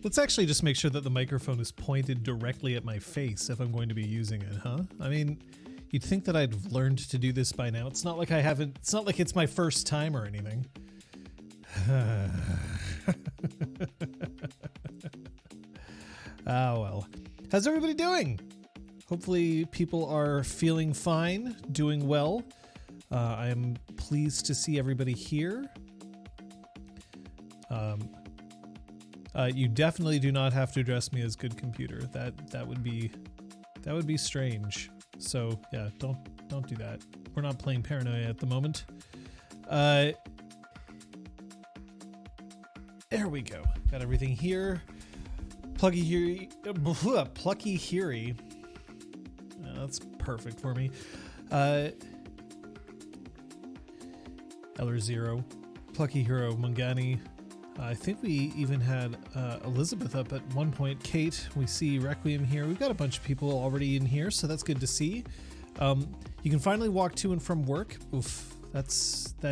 Let's actually just make sure that the microphone is pointed directly at my face if I'm going to be using it, huh? I mean, you'd think that I'd have learned to do this by now. It's not like I haven't, it's not like it's my first time or anything. Ah, well. How's everybody doing? Hopefully people are feeling fine, doing well. I am pleased to see everybody here. You definitely do not have to address me as good computer. That would be strange. So yeah, don't do that. We're not playing Paranoia at the moment. There we go. Got everything here. Plucky Hiri. That's perfect for me. Eller0, Plucky Hero, Mungani. I think we even had Elizabeth up at one point. Kate, we see Requiem here. We've got a bunch of people already in here, so that's good to see. You can finally walk to and from work. Oof, that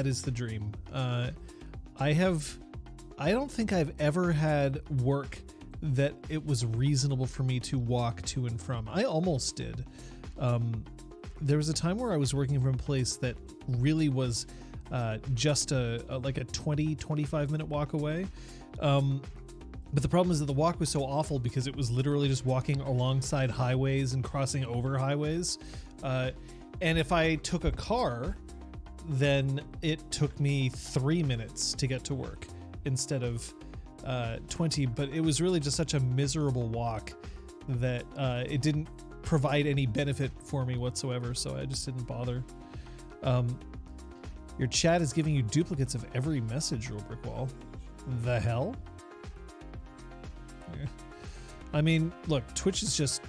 is the dream. I don't think I've ever had work that it was reasonable for me to walk to and from. I almost did. There was a time where I was working from a place that really was just like a 20-25 minute walk away. But the problem is that the walk was so awful because it was literally just walking alongside highways and crossing over highways. And if I took a car, then it took me 3 minutes to get to work instead of 20. But it was really just such a miserable walk that it didn't provide any benefit for me whatsoever. So I just didn't bother. Your chat is giving you duplicates of every message, rubric wall. The hell? Yeah. I mean, look, Twitch is just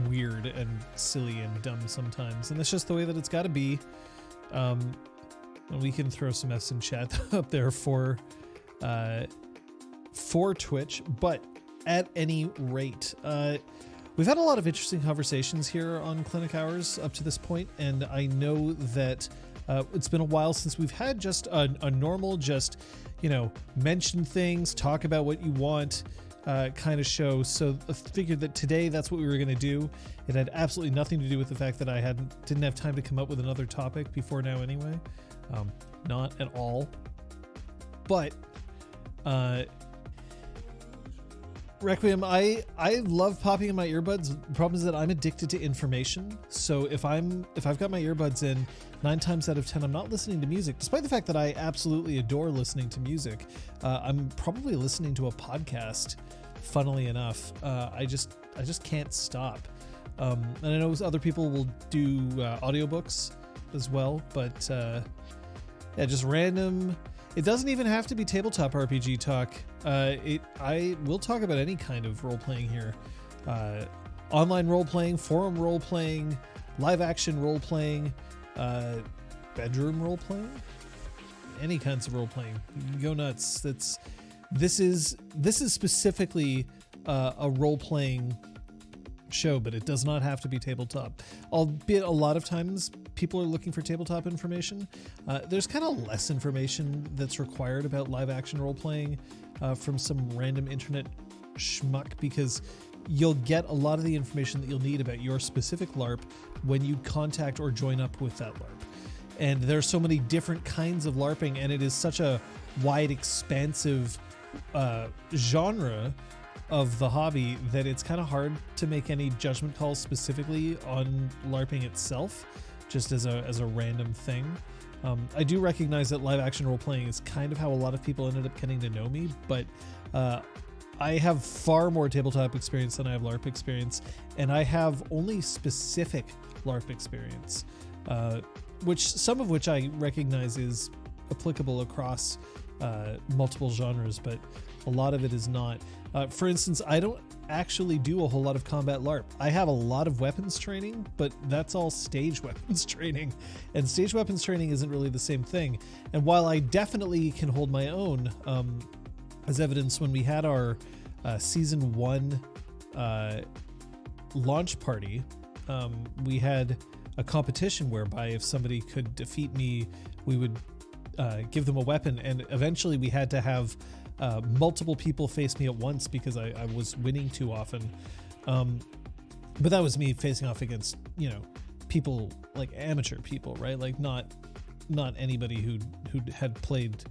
weird and silly and dumb sometimes, and that's just the way that it's got to be. We can throw some F's in chat up there for Twitch, but at any rate, we've had a lot of interesting conversations here on Clinic Hours up to this point, and I know that it's been a while since we've had just a normal, just, mention things, talk about what you want kind of show. So I figured that today that's what we were going to do. It had absolutely nothing to do with the fact that I didn't have time to come up with another topic before now anyway. Not at all. But Requiem, I love popping in my earbuds. The problem is that I'm addicted to information. So if I've got my earbuds in, 9 times out of 10 I'm not listening to music, despite the fact that I absolutely adore listening to music. I'm probably listening to a podcast, funnily enough. I just can't stop. And I know other people will do audiobooks as well, but yeah, just random. It doesn't even have to be tabletop RPG talk. I will talk about any kind of role-playing here. Online role-playing, forum role-playing, live-action role-playing, bedroom role-playing, any kinds of role-playing. Go nuts. This is specifically a role-playing show, but it does not have to be tabletop. Albeit a lot of times people are looking for tabletop information. There's kind of less information that's required about live action role playing from some random internet schmuck, because you'll get a lot of the information that you'll need about your specific LARP when you contact or join up with that LARP. And there's so many different kinds of LARPing, and it is such a wide, expansive genre of the hobby that it's kind of hard to make any judgment calls specifically on LARPing itself, just as a random thing. I do recognize that live action role playing is kind of how a lot of people ended up getting to know me, but I have far more tabletop experience than I have LARP experience, and I have only specific LARP experience, some of which I recognize is applicable across multiple genres, but a lot of it is not. For instance, I don't actually do a whole lot of combat LARP. I have a lot of weapons training, but that's all stage weapons training, and stage weapons training isn't really the same thing. And while I definitely can hold my own, as evidence when we had our season 1 launch party, we had a competition whereby if somebody could defeat me, we would give them a weapon, and eventually we had to have multiple people faced me at once because I was winning too often. But that was me facing off against, people like amateur people, right? Like not anybody who had played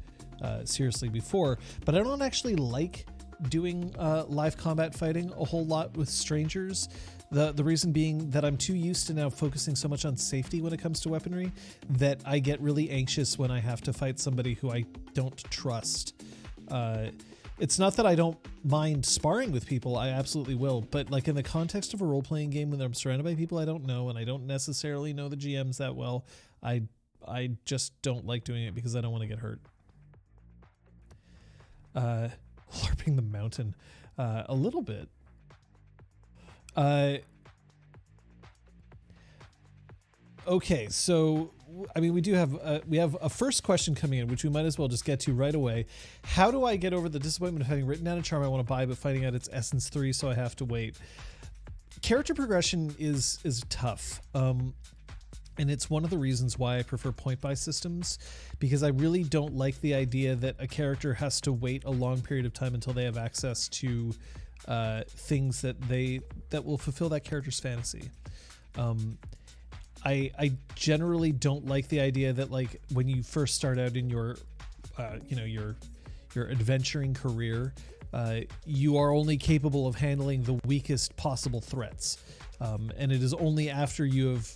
seriously before. But I don't actually like doing live combat fighting a whole lot with strangers. The reason being that I'm too used to now focusing so much on safety when it comes to weaponry that I get really anxious when I have to fight somebody who I don't trust. It's not that I don't mind sparring with people, I absolutely will, but like in the context of a role-playing game when I'm surrounded by people I don't know and I don't necessarily know the GMs that well, I just don't like doing it because I don't want to get hurt. LARPing the mountain a little bit. Okay, so I mean, we have a first question coming in, which we might as well just get to right away. How do I get over the disappointment of having written down a charm I want to buy, but finding out it's Essence 3, so I have to wait? Character progression is tough. And it's one of the reasons why I prefer point-buy systems, because I really don't like the idea that a character has to wait a long period of time until they have access to things that will fulfill that character's fantasy. I generally don't like the idea that like when you first start out in your adventuring career, you are only capable of handling the weakest possible threats, and it is only after you have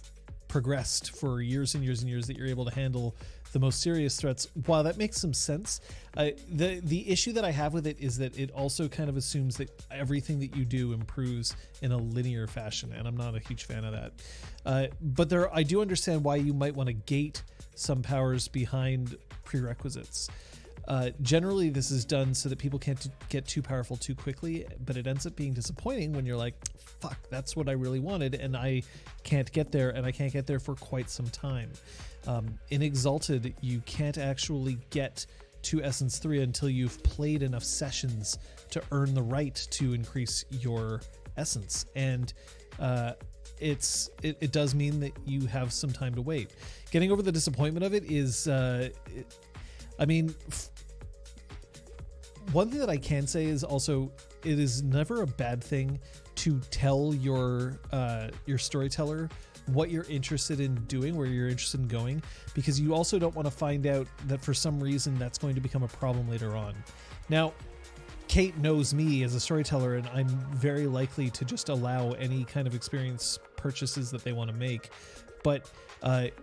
progressed for years and years and years that you're able to handle the most serious threats. While that makes some sense, the issue that I have with it is that it also kind of assumes that everything that you do improves in a linear fashion, and I'm not a huge fan of that. But I do understand why you might want to gate some powers behind prerequisites. Generally, this is done so that people can't get too powerful too quickly, but it ends up being disappointing when you're like, fuck, that's what I really wanted, and I can't get there, and I can't get there for quite some time. In Exalted, you can't actually get to Essence 3 until you've played enough sessions to earn the right to increase your essence, and it does mean that you have some time to wait. Getting over the disappointment of it is, one thing that I can say is also it is never a bad thing to tell your storyteller what you're interested in doing, where you're interested in going, because you also don't want to find out that for some reason that's going to become a problem later on. Now, Kate knows me as a storyteller, and I'm very likely to just allow any kind of experience purchases that they want to make. But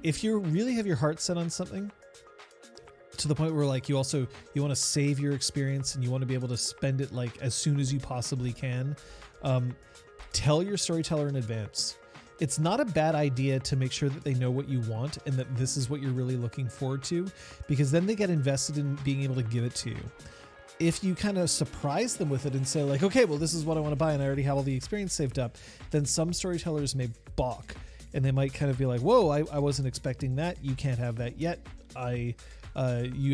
if you really have your heart set on something, to the point where like you want to save your experience and you want to be able to spend it like as soon as you possibly can, tell your storyteller in advance. It's not a bad idea to make sure that they know what you want and that this is what you're really looking forward to, because then they get invested in being able to give it to you. If you kind of surprise them with it and say like, okay, well, this is what I want to buy and I already have all the experience saved up, then some storytellers may balk and they might kind of be like, whoa, I wasn't expecting that. You can't have that yet. You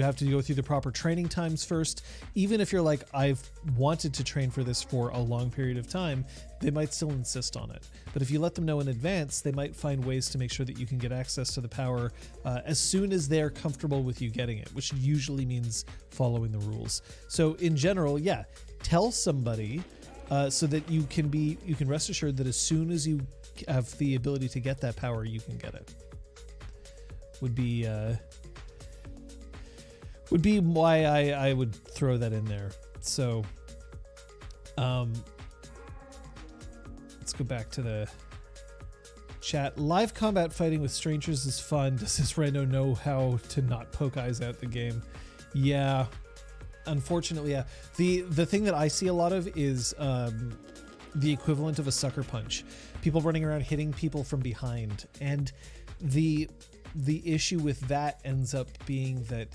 have to go through the proper training times first. Even if you're like, I've wanted to train for this for a long period of time, they might still insist on it. But if you let them know in advance, they might find ways to make sure that you can get access to the power as soon as they're comfortable with you getting it, which usually means following the rules. So in general, yeah, tell somebody so that you can rest assured that as soon as you have the ability to get that power, you can get it. Would be why I would throw that in there. So let's go back to the chat. Live combat fighting with strangers is fun. Does this rando know how to not poke eyes at the game? Yeah, unfortunately, yeah. The thing that I see a lot of is the equivalent of a sucker punch. People running around hitting people from behind, and the issue with that ends up being that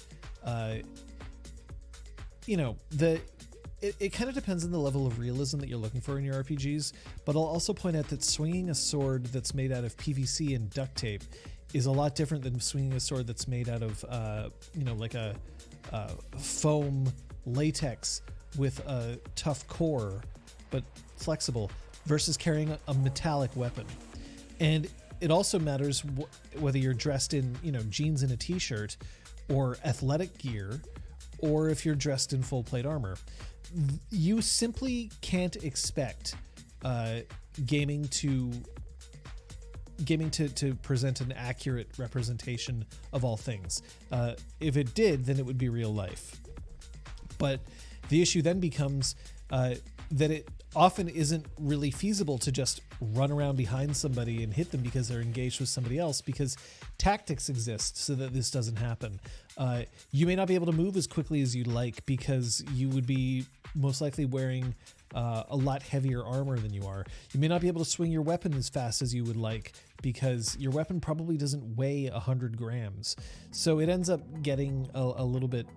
it kind of depends on the level of realism that you're looking for in your RPGs, but I'll also point out that swinging a sword that's made out of PVC and duct tape is a lot different than swinging a sword that's made out of like a foam latex with a tough core but flexible, versus carrying a metallic weapon. And it also matters whether you're dressed in jeans and a t-shirt, or athletic gear, or if you're dressed in full plate armor. You simply can't expect gaming to present an accurate representation of all things. If it did, then it would be real life. But the issue then becomes that it often isn't really feasible to just run around behind somebody and hit them because they're engaged with somebody else, because tactics exist so that this doesn't happen. You may not be able to move as quickly as you'd like because you would be most likely wearing a lot heavier armor than you are. You may not be able to swing your weapon as fast as you would like because your weapon probably doesn't weigh 100 grams. So it ends up getting a little bit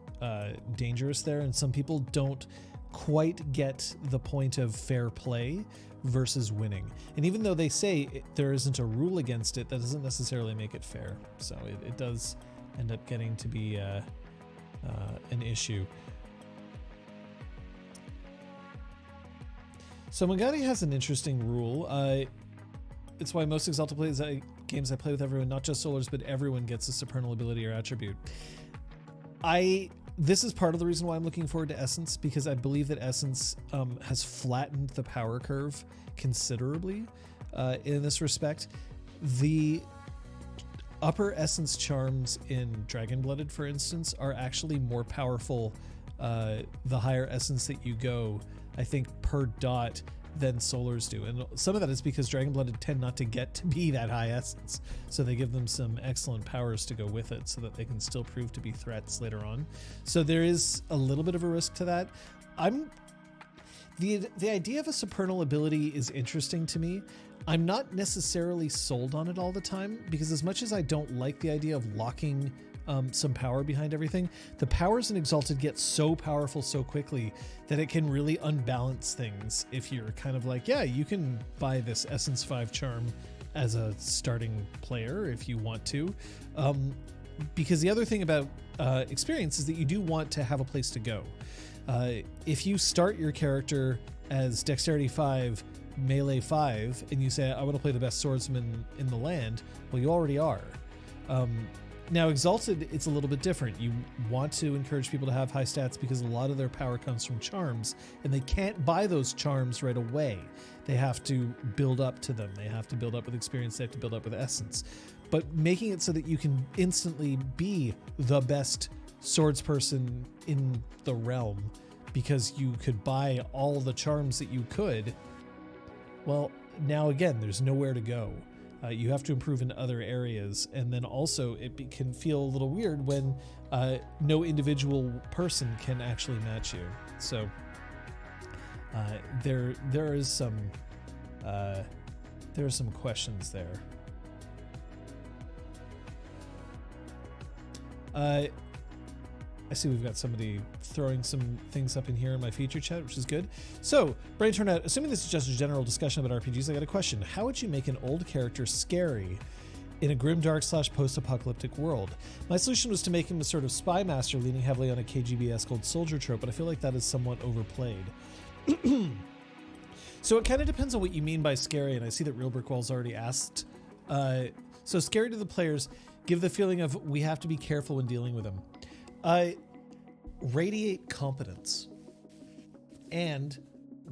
dangerous there, and some people don't quite get the point of fair play versus winning. And even though they say there isn't a rule against it, that doesn't necessarily make it fair. So it does end up getting to be an issue. So Magani has an interesting rule. It's why most Exalted games I play with everyone, not just Solars, but everyone gets a supernal ability or attribute. This is part of the reason why I'm looking forward to Essence, because I believe that Essence has flattened the power curve considerably in this respect. The upper Essence charms in Dragon-Blooded, for instance, are actually more powerful the higher Essence that you go, I think, per dot than Solars do. And some of that is because Dragon-Blooded tend not to get to be that high Essence, so they give them some excellent powers to go with it so that they can still prove to be threats later on. So there is a little bit of a risk to that. The idea of a supernal ability is interesting to me. I'm not necessarily sold on it all the time, because as much as I don't like the idea of locking some power behind everything, the powers in Exalted get so powerful so quickly that it can really unbalance things if you're kind of like, yeah, you can buy this Essence 5 charm as a starting player if you want to. Because the other thing about experience is that you do want to have a place to go. If you start your character as Dexterity 5, Melee 5, and you say, I want to play the best swordsman in the land, well, you already are. Now, Exalted, it's a little bit different. You want to encourage people to have high stats because a lot of their power comes from charms, and they can't buy those charms right away. They have to build up to them. They have to build up with experience. They have to build up with essence. But making it so that you can instantly be the best swordsperson in the realm because you could buy all the charms that you could, well, now again, there's nowhere to go. You have to improve in other areas, and then also it can feel a little weird when no individual person can actually match you. So there are some questions there. I see we've got somebody throwing some things up in here in my feature chat, which is good. So, Brain Turnout, assuming this is just a general discussion about RPGs, I got a question. How would you make an old character scary in a grimdark / post-apocalyptic world? My solution was to make him a sort of spy master leaning heavily on a KGB-esque old soldier trope, but I feel like that is somewhat overplayed. So it kind of depends on what you mean by scary, and I see that Real Brick Wall's already asked. So scary to the players, give the feeling of we have to be careful when dealing with them. Radiate competence and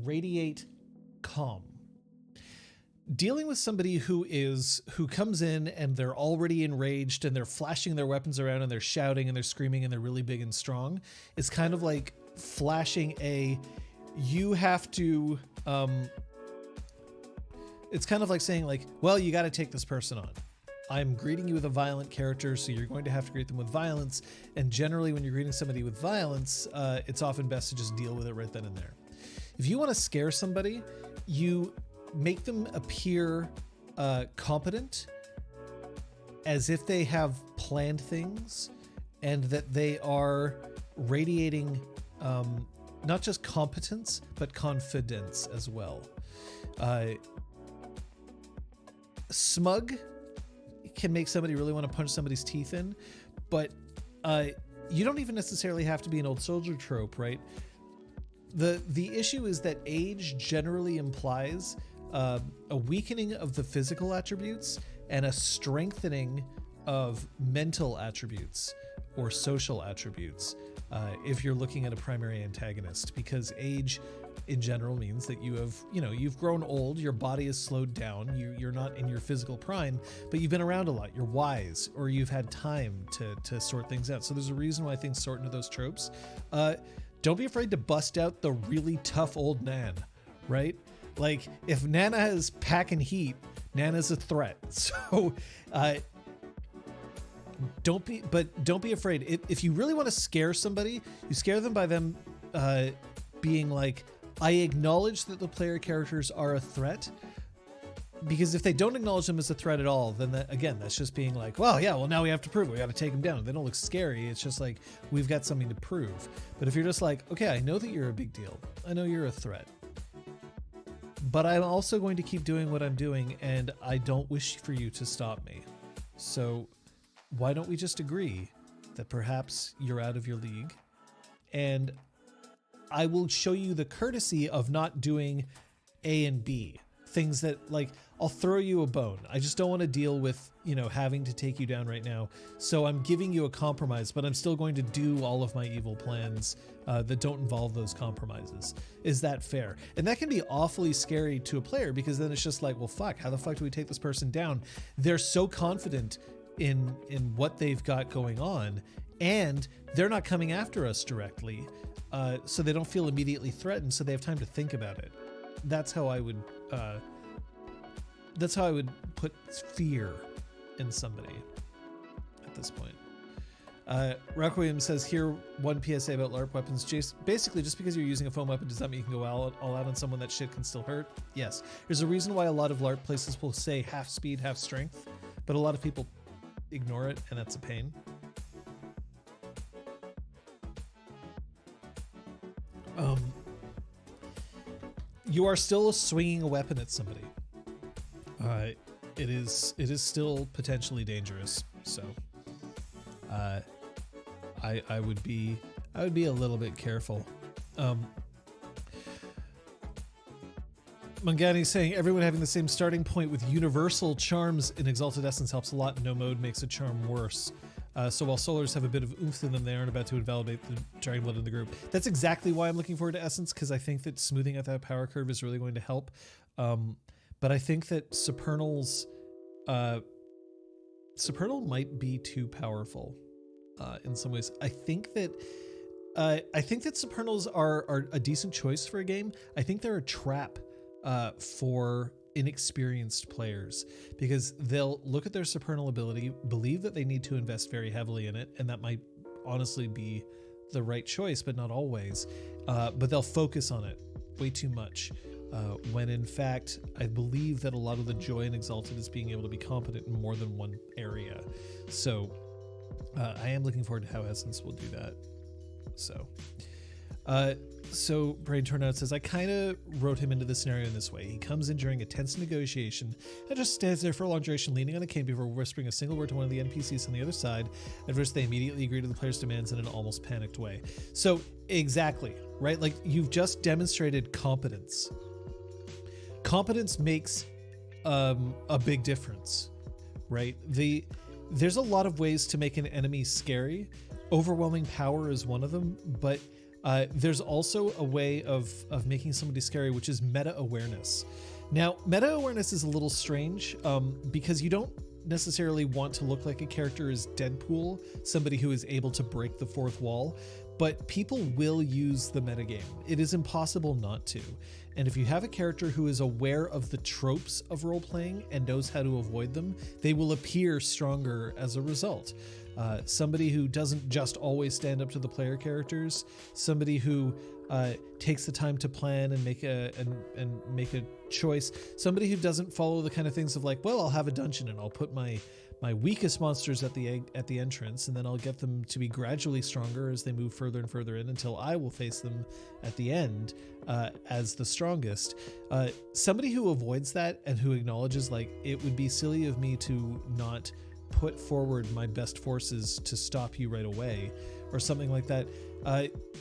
radiate calm. Dealing with somebody who comes in and they're already enraged and they're flashing their weapons around and they're shouting and they're screaming and they're really big and strong is kind of like flashing you have to, it's kind of like saying like, well, you got to take this person on. I'm greeting you with a violent character, so you're going to have to greet them with violence. And generally, when you're greeting somebody with violence, it's often best to just deal with it right then and there. If you want to scare somebody, you make them appear competent, as if they have planned things, and that they are radiating not just competence, but confidence as well. Smug can make somebody really want to punch somebody's teeth in, but you don't even necessarily have to be an old soldier trope, right? The issue is that age generally implies a weakening of the physical attributes and a strengthening of mental attributes or social attributes. if you're looking at a primary antagonist, because age in general means that you've grown old, your body is slowed down, you're not in your physical prime, but you've been around a lot, you're wise, or you've had time to sort things out. So there's a reason why things sort into those tropes. Don't be afraid to bust out the really tough old Nan, right? Like, if Nana has pack and heat, Nana's a threat. So don't be afraid. If you really want to scare somebody, you scare them by them being like, I acknowledge that the player characters are a threat. Because if they don't acknowledge them as a threat at all, then that's just being like, well, now we have to prove it. We got to take them down. They don't look scary. It's just like, we've got something to prove. But if you're just like, okay, I know that you're a big deal. I know you're a threat. But I'm also going to keep doing what I'm doing, and I don't wish for you to stop me. So why don't we just agree that perhaps you're out of your league, and I will show you the courtesy of not doing A and B. Things that, like, I'll throw you a bone. I just don't want to deal with, having to take you down right now. So I'm giving you a compromise, but I'm still going to do all of my evil plans that don't involve those compromises. Is that fair? And that can be awfully scary to a player, because then it's just like, well, fuck, how the fuck do we take this person down? They're so confident in what they've got going on, and they're not coming after us directly. So they don't feel immediately threatened, so they have time to think about it. That's how I would put fear in somebody at this point. Rock Williams says, here, one PSA about LARP weapons. Basically, just because you're using a foam weapon does not mean you can go all out on someone. That shit can still hurt. Yes. There's a reason why a lot of LARP places will say half speed, half strength, but a lot of people ignore it, and that's a pain. You are still swinging a weapon at somebody. It is still potentially dangerous. So, I would be a little bit careful. Mangani saying, everyone having the same starting point with universal charms in Exalted Essence helps a lot. No mode makes a charm worse. So while Solars have a bit of oomph in them, they aren't about to invalidate the Dragon Blood in the group. That's exactly why I'm looking forward to Essence, because I think that smoothing out that power curve is really going to help. But I think that Supernals might be too powerful in some ways. I think that Supernals are a decent choice for a game. I think they're a trap for inexperienced players, because they'll look at their supernal ability, believe that they need to invest very heavily in it, and that might honestly be the right choice, but not always. But they'll focus on it way too much, when in fact, I believe that a lot of the joy in Exalted is being able to be competent in more than one area. So I am looking forward to how Essence will do that. So Brain Turnout says, I kind of wrote him into the scenario in this way. He comes in during a tense negotiation and just stands there for a long duration, leaning on a cane before whispering a single word to one of the NPCs on the other side, at which they immediately agree to the player's demands in an almost panicked way. So exactly, right? Like, you've just demonstrated competence. Competence makes a big difference, right? There's a lot of ways to make an enemy scary. Overwhelming power is one of them, but there's also a way of making somebody scary, which is meta-awareness. Now, meta-awareness is a little strange because you don't necessarily want to look like a character is Deadpool, somebody who is able to break the fourth wall, but people will use the metagame. It is impossible not to. And if you have a character who is aware of the tropes of role-playing and knows how to avoid them, they will appear stronger as a result. Somebody who doesn't just always stand up to the player characters, somebody who takes the time to plan and make a choice, somebody who doesn't follow the kind of things of like, well, I'll have a dungeon and I'll put my weakest monsters at the entrance, and then I'll get them to be gradually stronger as they move further and further in until I will face them at the end as the strongest. Somebody who avoids that and who acknowledges, like, it would be silly of me to not put forward my best forces to stop you right away, or something like that,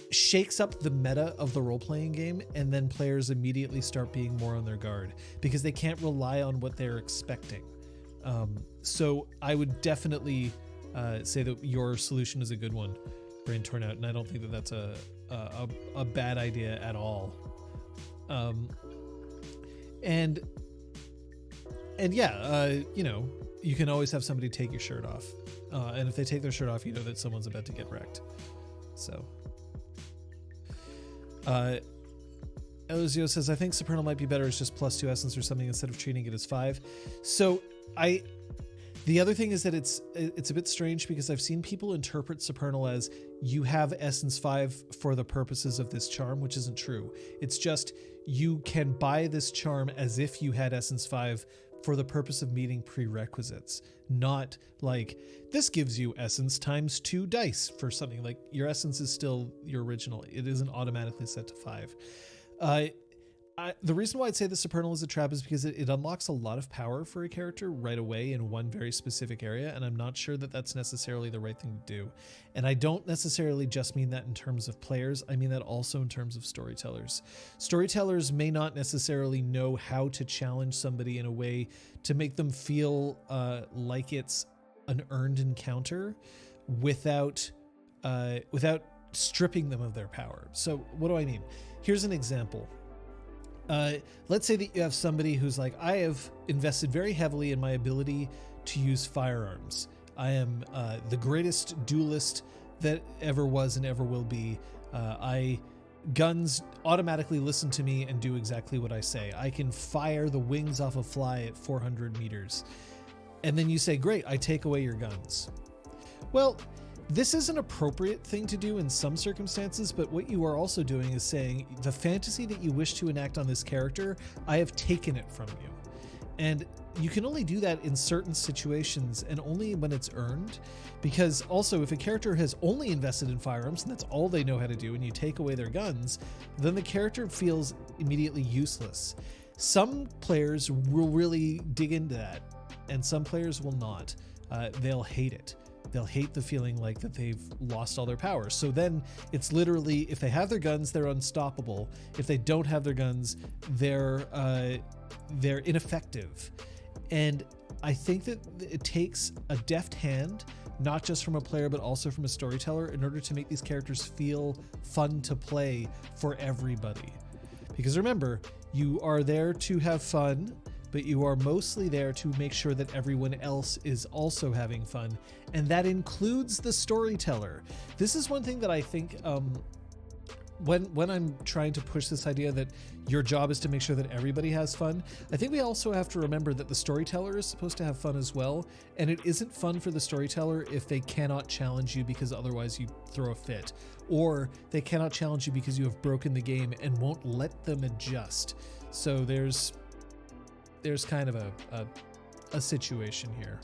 shakes up the meta of the role-playing game, and then players immediately start being more on their guard because they can't rely on what they're expecting. So I would definitely say that your solution is a good one, brain torn out, and I don't think that that's a bad idea at all. And yeah, you know, you can always have somebody take your shirt off, and if they take their shirt off, you know that someone's about to get wrecked. So Elizio says, I think Supernal might be better as just +2 essence or something instead of treating it as 5. So the other thing is that it's a bit strange because I've seen people interpret Supernal as you have essence 5 for the purposes of this charm, which isn't true. It's just you can buy this charm as if you had essence 5 for the purpose of meeting prerequisites, not like this gives you essence times 2 dice for something. Like your essence is still your original. It isn't automatically set to 5. The reason why I'd say the Supernal is a trap is because it unlocks a lot of power for a character right away in one very specific area, and I'm not sure that that's necessarily the right thing to do. And I don't necessarily just mean that in terms of players, I mean that also in terms of storytellers. Storytellers may not necessarily know how to challenge somebody in a way to make them feel like it's an earned encounter without stripping them of their power. So what do I mean? Here's an example. Let's say that you have somebody who's like, I have invested very heavily in my ability to use firearms. I am the greatest duelist that ever was and ever will be. Guns automatically listen to me and do exactly what I say. I can fire the wings off a fly at 400 meters. And then you say, great, I take away your guns. Well, this is an appropriate thing to do in some circumstances, but what you are also doing is saying the fantasy that you wish to enact on this character, I have taken it from you. And you can only do that in certain situations and only when it's earned, because also if a character has only invested in firearms and that's all they know how to do and you take away their guns, then the character feels immediately useless. Some players will really dig into that and some players will not. They'll hate it. They'll hate the feeling like that they've lost all their power. So then it's literally, if they have their guns, they're unstoppable. If they don't have their guns, they're ineffective. And I think that it takes a deft hand, not just from a player, but also from a storyteller in order to make these characters feel fun to play for everybody. Because remember, you are there to have fun, but you are mostly there to make sure that everyone else is also having fun. And that includes the storyteller. This is one thing that I think when I'm trying to push this idea that your job is to make sure that everybody has fun, I think we also have to remember that the storyteller is supposed to have fun as well. And it isn't fun for the storyteller if they cannot challenge you because otherwise you throw a fit. Or they cannot challenge you because you have broken the game and won't let them adjust. So there's kind of a situation here.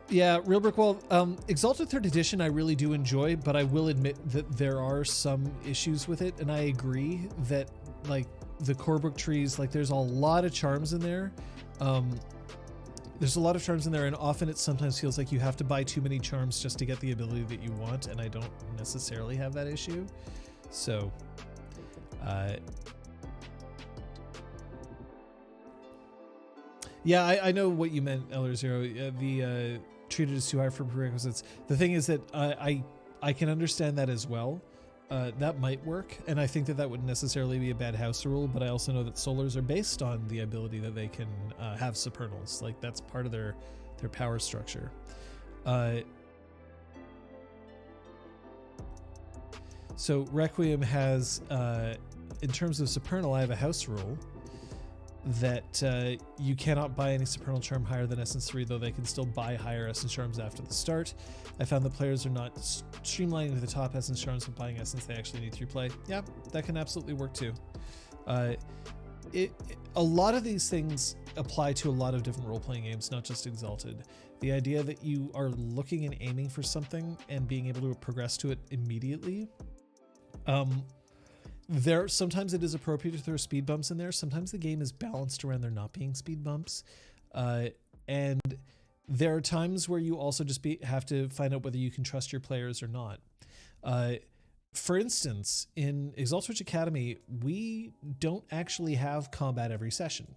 Yeah, Real Brick Wall, Exalted 3rd Edition I really do enjoy, but I will admit that there are some issues with it, and I agree that like the core book trees, like there's a lot of charms in there. There's a lot of charms in there, and often it sometimes feels like you have to buy too many charms just to get the ability that you want, and I don't necessarily have that issue. So yeah, I know what you meant, Elder Zero. The treated as too high for prerequisites. The thing is that I can understand that as well. That might work, and I think that wouldn't necessarily be a bad house rule, but I also know that Solars are based on the ability that they can have Supernals. Like, that's part of their power structure. So Requiem has, in terms of Supernal, I have a house rule that you cannot buy any Supernal Charm higher than Essence 3, though they can still buy higher Essence Charms after the start. I found that players are not streamlining to the top Essence Charms but buying Essence they actually need through play. Yeah, that can absolutely work too. A lot of these things apply to a lot of different role-playing games, not just Exalted. The idea that you are looking and aiming for something and being able to progress to it immediately. Sometimes it is appropriate to throw speed bumps in there. Sometimes the game is balanced around there not being speed bumps. And there are times where you also just have to find out whether you can trust your players or not. For instance, in Exalted Witch Academy, we don't actually have combat every session.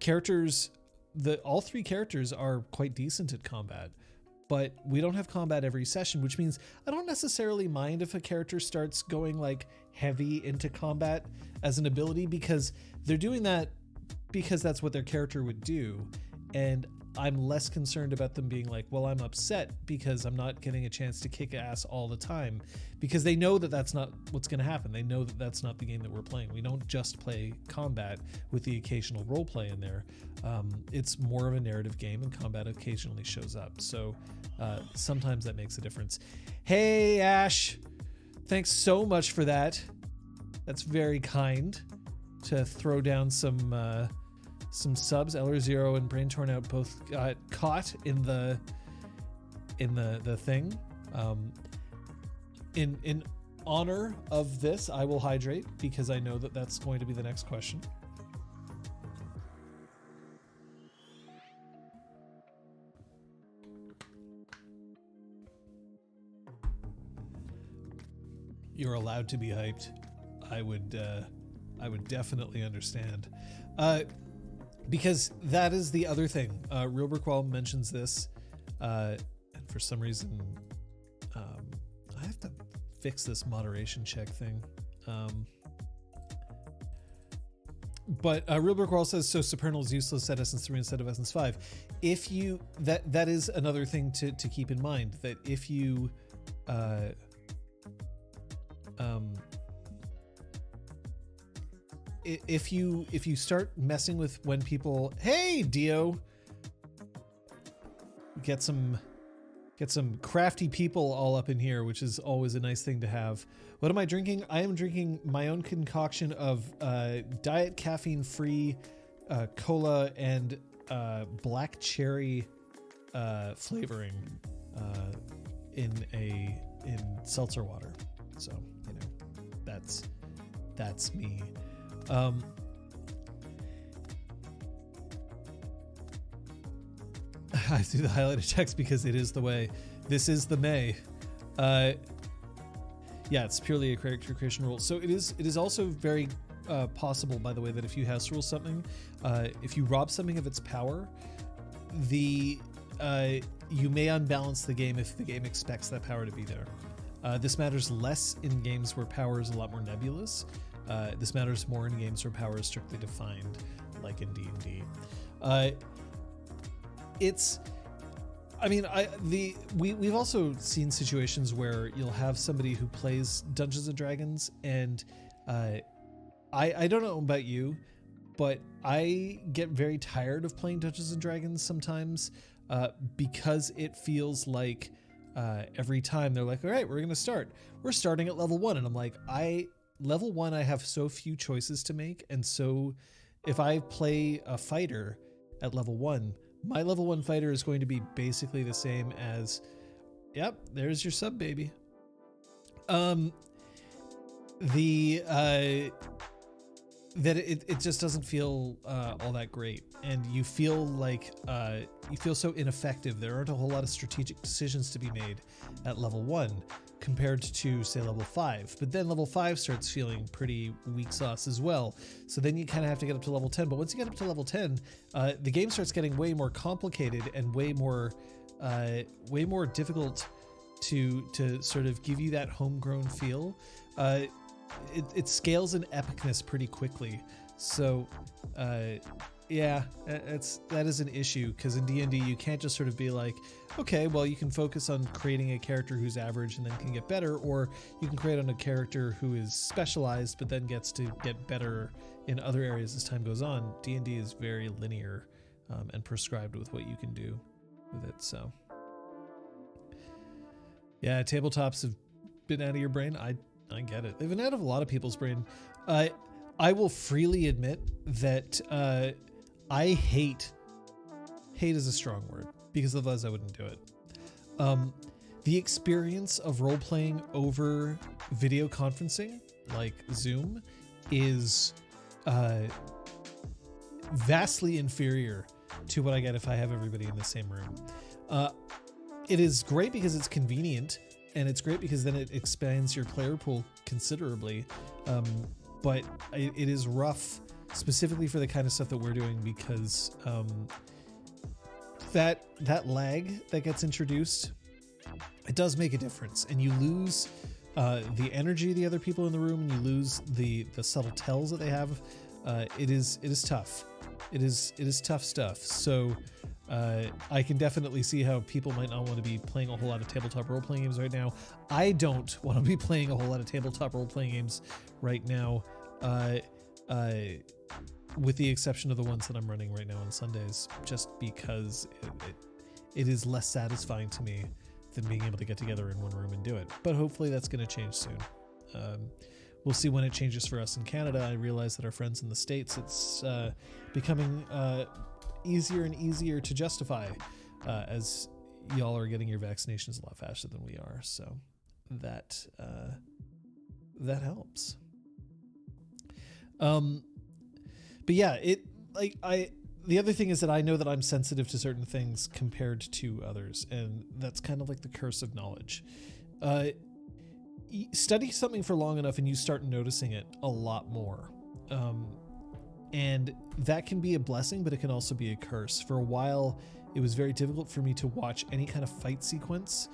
Characters all three characters are quite decent at combat, but we don't have combat every session, which means I don't necessarily mind if a character starts going like heavy into combat as an ability, because they're doing that because that's what their character would do. And I'm less concerned about them being like, well, I'm upset because I'm not getting a chance to kick ass all the time, because they know that that's not what's going to happen. They know that that's not the game that we're playing. We don't just play combat with the occasional role play in there. It's more of a narrative game, and combat occasionally shows up. So sometimes that makes a difference. Hey, Ash, thanks so much for that. That's very kind to throw down some subs. LR0 and Brain Torn Out both got caught in the thing. In honor of this, I will hydrate, because I know that that's going to be the next question. You're allowed to be hyped. I would definitely understand. Because that is the other thing. Real Brickwall mentions this, and for some reason, I have to fix this moderation check thing. But Real Brickwall says, so Supernal is useless at Essence 3 instead of Essence 5. If you, that is another thing to keep in mind, that if you, if you start messing with when people, hey Dio, get some crafty people all up in here, which is always a nice thing to have. What am I drinking? I am drinking my own concoction of diet caffeine free cola and black cherry flavoring in seltzer water. So, you know, that's me. I do the highlighted text because it is the way. This is the May. Yeah, it's purely a character creation rule. So it is also very possible, by the way, that if you house rule something, if you rob something of its power, you may unbalance the game if the game expects that power to be there. This matters less in games where power is a lot more nebulous. This matters more in games where power is strictly defined, like in D&D. We've also seen situations where you'll have somebody who plays Dungeons and Dragons, and I don't know about you, but I get very tired of playing Dungeons and Dragons sometimes, because it feels like every time they're like, all right, we're starting at level 1, and I'm like, level 1, I have so few choices to make, and so if I play a fighter at level 1, my level 1 fighter is going to be basically the same as, yep, there's your sub, baby. That it just doesn't feel all that great, and you feel like you feel so ineffective. There aren't a whole lot of strategic decisions to be made at level 1 compared to, say, level 5. But then level 5 starts feeling pretty weak sauce as well. So then you kind of have to get up to level 10. But once you get up to level 10, the game starts getting way more complicated and way more difficult to sort of give you that homegrown feel. It scales in epicness pretty quickly. So yeah, that is an issue, because in D&D you can't just sort of be like, okay, well, you can focus on creating a character who's average and then can get better, or you can create on a character who is specialized but then gets to get better in other areas as time goes on. D&D is very linear and prescribed with what you can do with it. So yeah, tabletops have been out of your brain. I get it. They've been out of a lot of people's brain. I will freely admit that I hate is a strong word, because otherwise I wouldn't do it. The experience of role-playing over video conferencing, like Zoom, is vastly inferior to what I get if I have everybody in the same room. It is great because it's convenient, and it's great because then it expands your player pool considerably. But it is rough, specifically for the kind of stuff that we're doing, because that lag that gets introduced, it does make a difference, and you lose the energy of the other people in the room, and you lose the subtle tells that they have. It is tough. It is tough stuff. So I can definitely see how people might not want to be playing a whole lot of tabletop role-playing games right now. I don't want to be playing a whole lot of tabletop role-playing games right now, with the exception of the ones that I'm running right now on Sundays, just because it is less satisfying to me than being able to get together in one room and do it. But hopefully that's going to change soon. We'll see when it changes for us in Canada. I realize that our friends in the States, it's becoming easier and easier to justify as y'all are getting your vaccinations a lot faster than we are. So that helps. But yeah, the other thing is that I know that I'm sensitive to certain things compared to others, and that's kind of like the curse of knowledge. Study something for long enough and you start noticing it a lot more. And that can be a blessing, but it can also be a curse. For a while, it was very difficult for me to watch any kind of fight sequence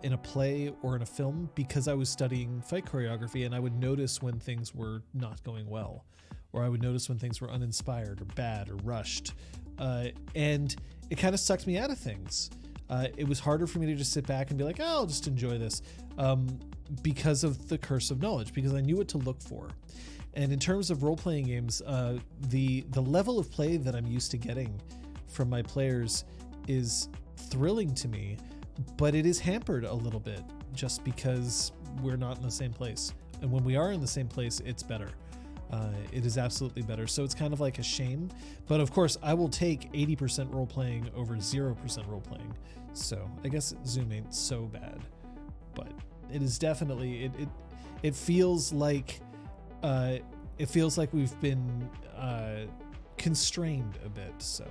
in a play or in a film because I was studying fight choreography, and I would notice when things were not going well, or I would notice when things were uninspired or bad or rushed. And it kind of sucked me out of things. It was harder for me to just sit back and be like, oh, I'll just enjoy this, because of the curse of knowledge, because I knew what to look for. And in terms of role-playing games, the level of play that I'm used to getting from my players is thrilling to me, but it is hampered a little bit just because we're not in the same place. And when we are in the same place, it's better. It is absolutely better. So it's kind of like a shame. But of course, I will take 80% role-playing over 0% role-playing. So I guess Zoom ain't so bad. But it is definitely, it feels like we've been constrained a bit. So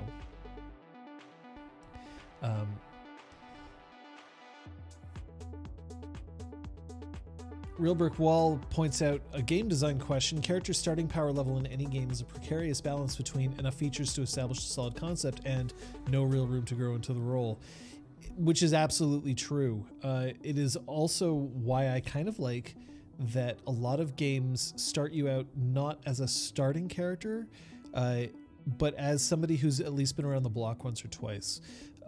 Real Brick Wall points out a game design question. Character starting power level in any game is a precarious balance between enough features to establish a solid concept and no real room to grow into the role, which is absolutely true. It is also why I kind of like that a lot of games start you out not as a starting character, but as somebody who's at least been around the block once or twice.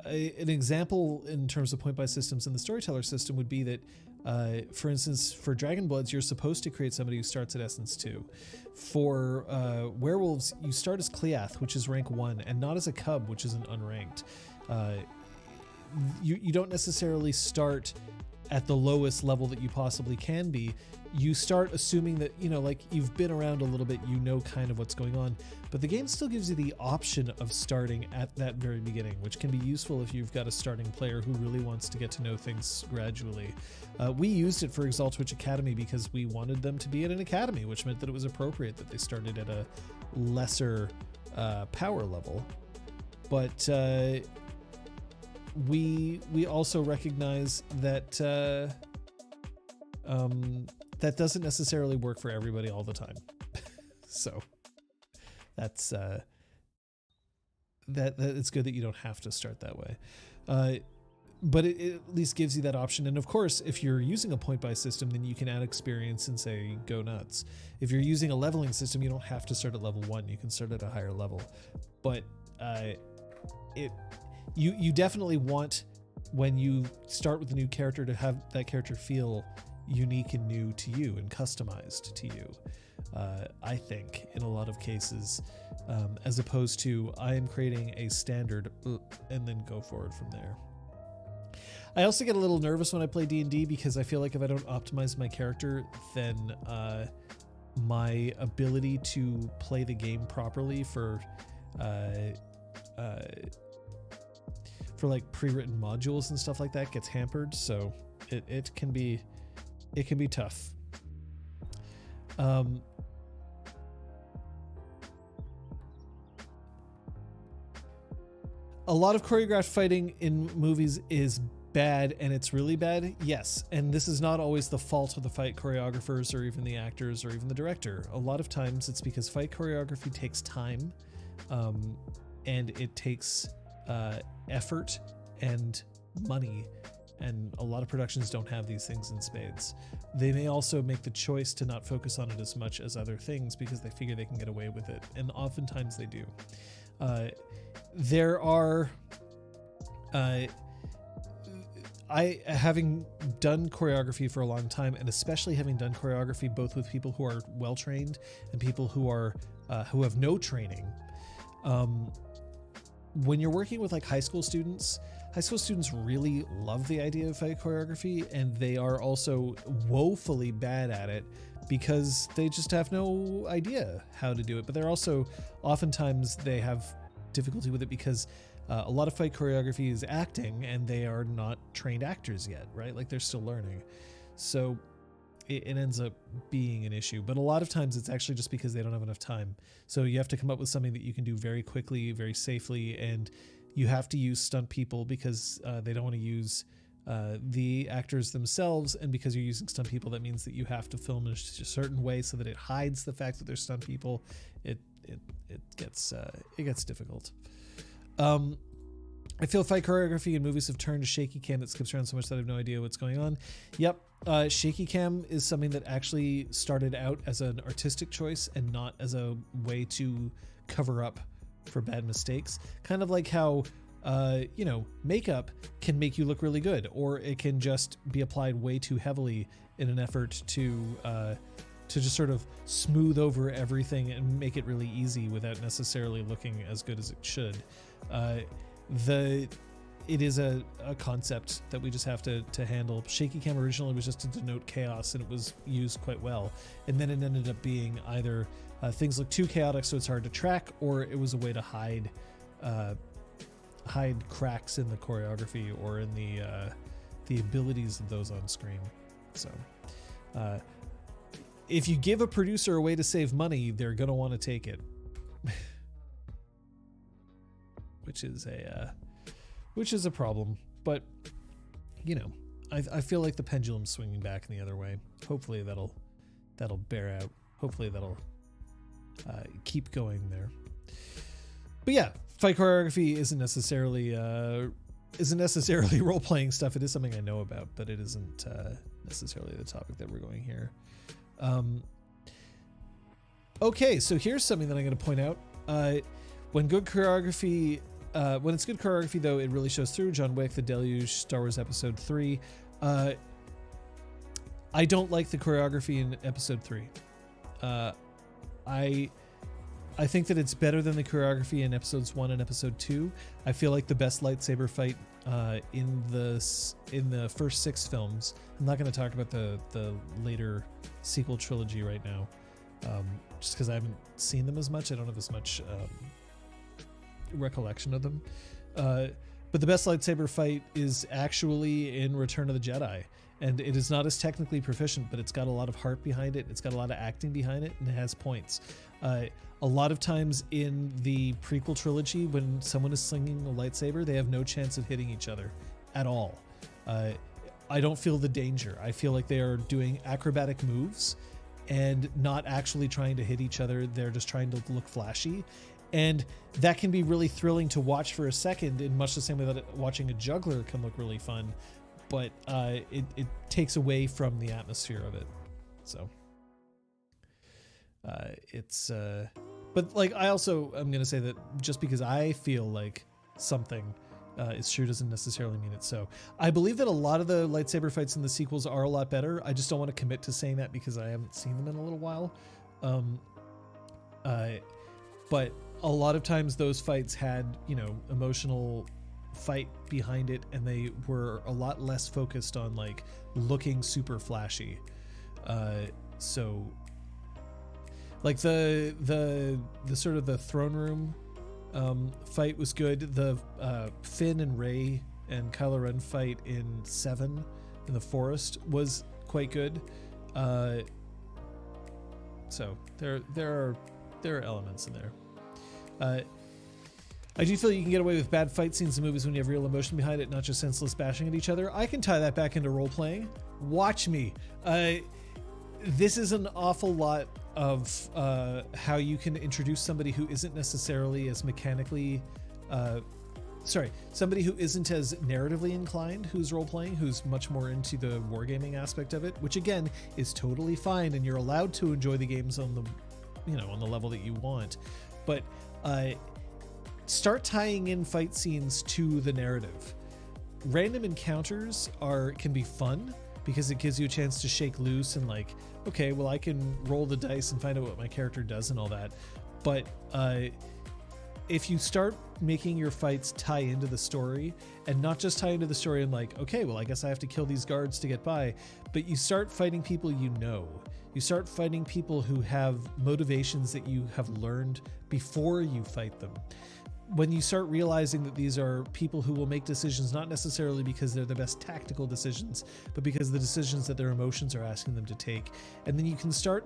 An example in terms of point-buy systems in the storyteller system would be that, for instance, for Dragon Bloods, you're supposed to create somebody who starts at Essence 2. For Werewolves, you start as Cleath, which is rank 1, and not as a Cub, which is an unranked. You don't necessarily start at the lowest level that you possibly can be. You start assuming that, like you've been around a little bit, you know kind of what's going on, but the game still gives you the option of starting at that very beginning, which can be useful if you've got a starting player who really wants to get to know things gradually. We used it for Exaltwitch Academy because we wanted them to be at an academy, which meant that it was appropriate that they started at a lesser power level. But we also recognize that that doesn't necessarily work for everybody all the time. So that's that it's good that you don't have to start that way. But it at least gives you that option. And of course, if you're using a point-buy system, then you can add experience and say, go nuts. If you're using a leveling system, you don't have to start at level 1. You can start at a higher level. But you definitely want, when you start with a new character, to have that character feel unique and new to you and customized to you. I think in a lot of cases, as opposed to I am creating a standard and then go forward from there. I also get a little nervous when I play D&D because I feel like if I don't optimize my character, then my ability to play the game properly for like pre-written modules and stuff like that gets hampered. So it can be tough. A lot of choreographed fighting in movies is bad, and it's really bad. Yes. And this is not always the fault of the fight choreographers or even the actors or even the director. A lot of times it's because fight choreography takes time, and it takes effort and money, and a lot of productions don't have these things in spades. They may also make the choice to not focus on it as much as other things because they figure they can get away with it, and oftentimes they do. There are I, having done choreography for a long time, and especially having done choreography both with people who are well trained and people who are who have no training, when you're working with like high school students really love the idea of fight choreography, and they are also woefully bad at it because they just have no idea how to do it. But they're also, oftentimes they have difficulty with it because a lot of fight choreography is acting, and they are not trained actors yet, right? Like, they're still learning. So it ends up being an issue. But a lot of times it's actually just because they don't have enough time. So you have to come up with something that you can do very quickly, very safely, and you have to use stunt people because they don't want to use the actors themselves. And because you're using stunt people, that means that you have to film in a certain way so that it hides the fact that they're stunt people. It gets difficult. I feel fight choreography in movies have turned to shaky cam that skips around so much that I have no idea what's going on. Yep. Shaky cam is something that actually started out as an artistic choice and not as a way to cover up for bad mistakes. Kind of like how, makeup can make you look really good, or it can just be applied way too heavily in an effort to just sort of smooth over everything and make it really easy without necessarily looking as good as it should. It is a concept that we just have to handle. Shaky cam originally was just to denote chaos, and it was used quite well. And then it ended up being either things look too chaotic so it's hard to track, or it was a way to hide cracks in the choreography or in the abilities of those on screen. So if you give a producer a way to save money, they're going to want to take it. Which is a problem, but I feel like the pendulum's swinging back in the other way. Hopefully that'll bear out. Hopefully that'll keep going there. But yeah, fight choreography isn't necessarily role-playing stuff. It is something I know about, but it isn't necessarily the topic that we're going here. Okay, so here's something that I'm going to point out. When it's good choreography, though, it really shows through. John Wick, The Deluge, Star Wars Episode 3. I don't like the choreography in Episode 3. I think that it's better than the choreography in Episodes 1 and Episode 2. I feel like the best lightsaber fight in the first 6 films. I'm not going to talk about the later sequel trilogy right now, just because I haven't seen them as much. I don't have as much recollection of them. But the best lightsaber fight is actually in Return of the Jedi. And it is not as technically proficient, but it's got a lot of heart behind it. It's got a lot of acting behind it, and it has points. A lot of times in the prequel trilogy, when someone is slinging a lightsaber, they have no chance of hitting each other at all. I don't feel the danger. I feel like they are doing acrobatic moves and not actually trying to hit each other. They're just trying to look flashy. And that can be really thrilling to watch for a second, in much the same way that watching a juggler can look really fun. But it takes away from the atmosphere of it. So but like, I'm going to say that just because I feel like something is true doesn't necessarily mean it's so. I believe that a lot of the lightsaber fights in the sequels are a lot better. I just don't want to commit to saying that because I haven't seen them in a little while. But a lot of times those fights had, emotional fight behind it, and they were a lot less focused on like looking super flashy. So like the sort of the throne room fight was good. The Finn and Rey and Kylo Ren fight in 7 in the forest was quite good. So there are elements in there. I do feel you can get away with bad fight scenes in movies when you have real emotion behind it, not just senseless bashing at each other. I can tie that back into role playing. Watch me. This is an awful lot of how you can introduce somebody who isn't necessarily as mechanically somebody who isn't as narratively inclined, who's role-playing, who's much more into the wargaming aspect of it, which again is totally fine, and you're allowed to enjoy the games on the level that you want, but start tying in fight scenes to the narrative. Random encounters can be fun because it gives you a chance to shake loose and like, okay, well, I can roll the dice and find out what my character does and all that. But if you start making your fights tie into the story, and not just tie into the story and like, okay, well, I guess I have to kill these guards to get by, but you start fighting people you start fighting people who have motivations that you have learned before you fight them. When you start realizing that these are people who will make decisions not necessarily because they're the best tactical decisions, but because the decisions that their emotions are asking them to take. And then you can start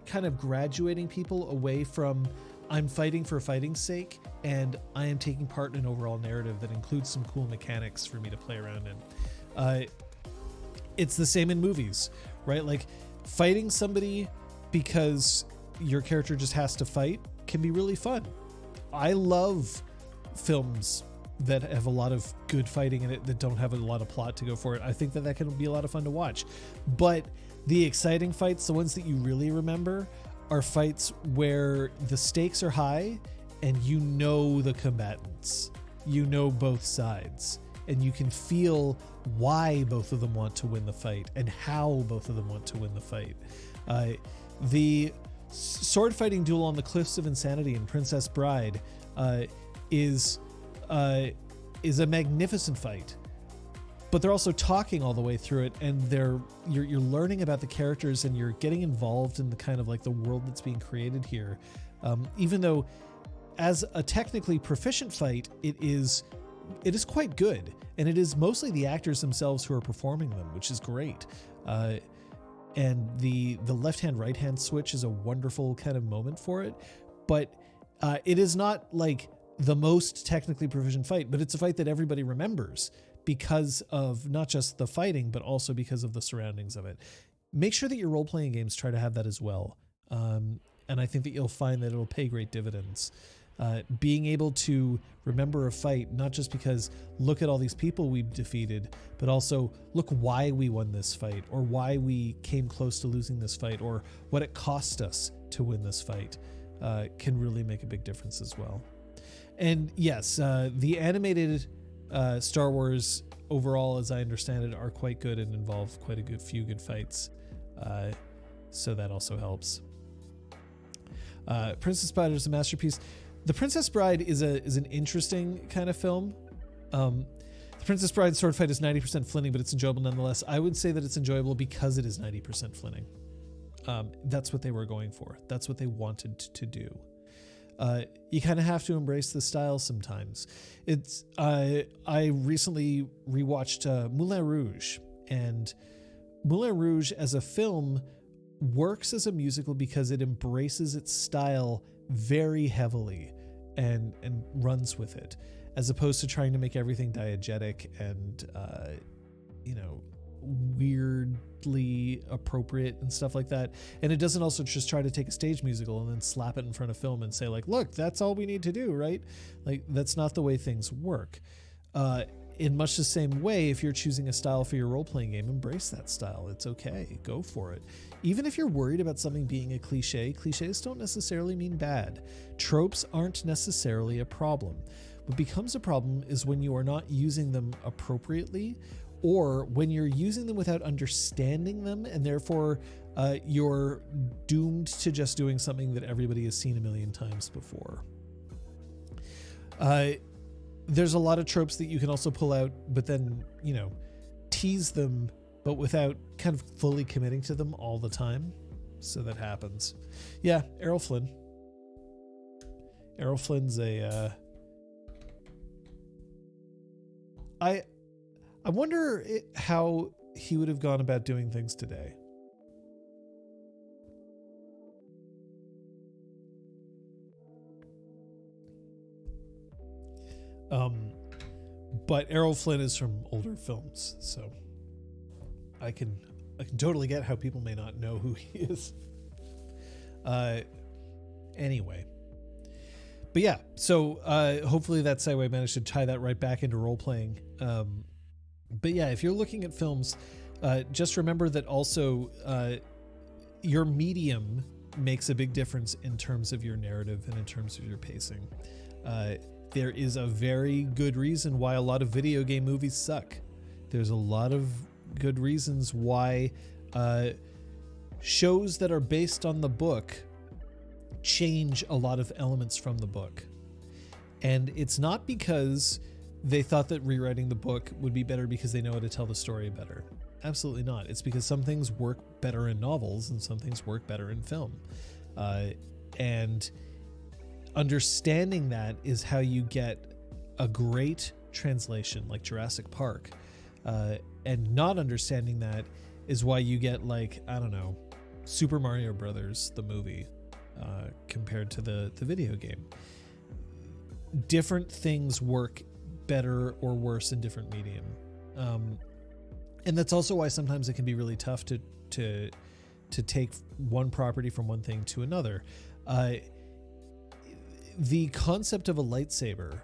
kind of graduating people away from I'm fighting for fighting's sake, and I am taking part in an overall narrative that includes some cool mechanics for me to play around in. It's the same in movies, right? Like fighting somebody because your character just has to fight can be really fun. I love films that have a lot of good fighting in it that don't have a lot of plot to go for it. I think that can be a lot of fun to watch. But the exciting fights, the ones that you really remember, are fights where the stakes are high and you know the combatants. You know both sides. And you can feel why both of them want to win the fight and how both of them want to win the fight. The sword fighting duel on the Cliffs of Insanity in Princess Bride is a magnificent fight, but they're also talking all the way through it, and you're learning about the characters and you're getting involved in the kind of like the world that's being created here. Even though as a technically proficient fight, it is quite good, and it is mostly the actors themselves who are performing them, which is great. And the left-hand right-hand switch is a wonderful kind of moment for it, but it is not like the most technically proficient fight, but it's a fight that everybody remembers because of not just the fighting, but also because of the surroundings of it. Make sure that your role-playing games try to have that as well. And I think that you'll find that it'll pay great dividends. Being able to remember a fight, not just because look at all these people we've defeated, but also look why we won this fight, or why we came close to losing this fight, or what it cost us to win this fight, can really make a big difference as well. And yes, the animated Star Wars overall, as I understand it, are quite good and involve quite a few good fights. So that also helps. Princess Bride is a masterpiece. The Princess Bride is an interesting kind of film. The Princess Bride sword fight is 90% flinning, but it's enjoyable nonetheless. I would say that it's enjoyable because it is 90% flinning. That's what they were going for. That's what they wanted to do. You kind of have to embrace the style sometimes. I recently rewatched Moulin Rouge, and Moulin Rouge as a film works as a musical because it embraces its style very heavily and runs with it, as opposed to trying to make everything diegetic and weirdly appropriate and stuff like that. And it doesn't also just try to take a stage musical and then slap it in front of film and say like, look, that's all we need to do, right? Like, that's not the way things work. In much the same way, if you're choosing a style for your role-playing game, embrace that style. It's okay. Go for it. Even if you're worried about something being a cliche, cliches don't necessarily mean bad. Tropes aren't necessarily a problem. What becomes a problem is when you are not using them appropriately, or when you're using them without understanding them, and therefore you're doomed to just doing something that everybody has seen a million times before. There's a lot of tropes that you can also pull out, but then, tease them, but without kind of fully committing to them all the time. So that happens. Yeah, Errol Flynn. Errol Flynn's I wonder how he would have gone about doing things today. But Errol Flynn is from older films, so I can totally get how people may not know who he is. Anyway, But yeah, so hopefully that segue managed to tie that right back into role playing. But yeah, if you're looking at films, just remember that also your medium makes a big difference in terms of your narrative and in terms of your pacing. There is a very good reason why a lot of video game movies suck. There's a lot of good reasons why shows that are based on the book change a lot of elements from the book. And it's not because they thought that rewriting the book would be better because they know how to tell the story better. Absolutely not. It's because some things work better in novels and some things work better in film. And understanding that is how you get a great translation like Jurassic Park. And not understanding that is why you get, like, I don't know, Super Mario Brothers, the movie, compared to the video game. Different things work better or worse in different medium. And that's also why sometimes it can be really tough to take one property from one thing to another. The concept of a lightsaber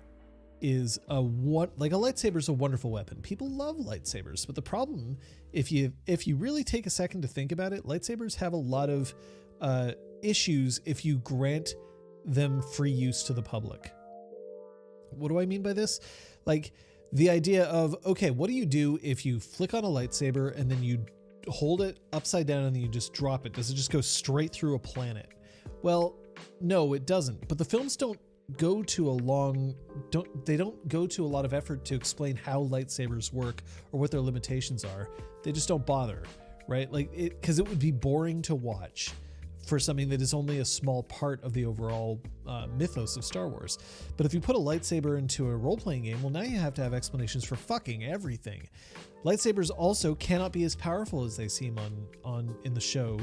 is a lightsaber is a wonderful weapon. People love lightsabers, but the problem, if you really take a second to think about it, lightsabers have a lot of issues if you grant them free use to the public. What do I mean by this? Like the idea of, okay, what do you do if you flick on a lightsaber and then you hold it upside down and then you just drop it? Does it just go straight through a planet? Well, no, it doesn't. But the films don't go to a lot of effort to explain how lightsabers work or what their limitations are. They just don't bother, right? Like because it would be boring to watch for something that is only a small part of the overall mythos of Star Wars. But if you put a lightsaber into a role-playing game, well, now you have to have explanations for fucking everything. Lightsabers also cannot be as powerful as they seem in the show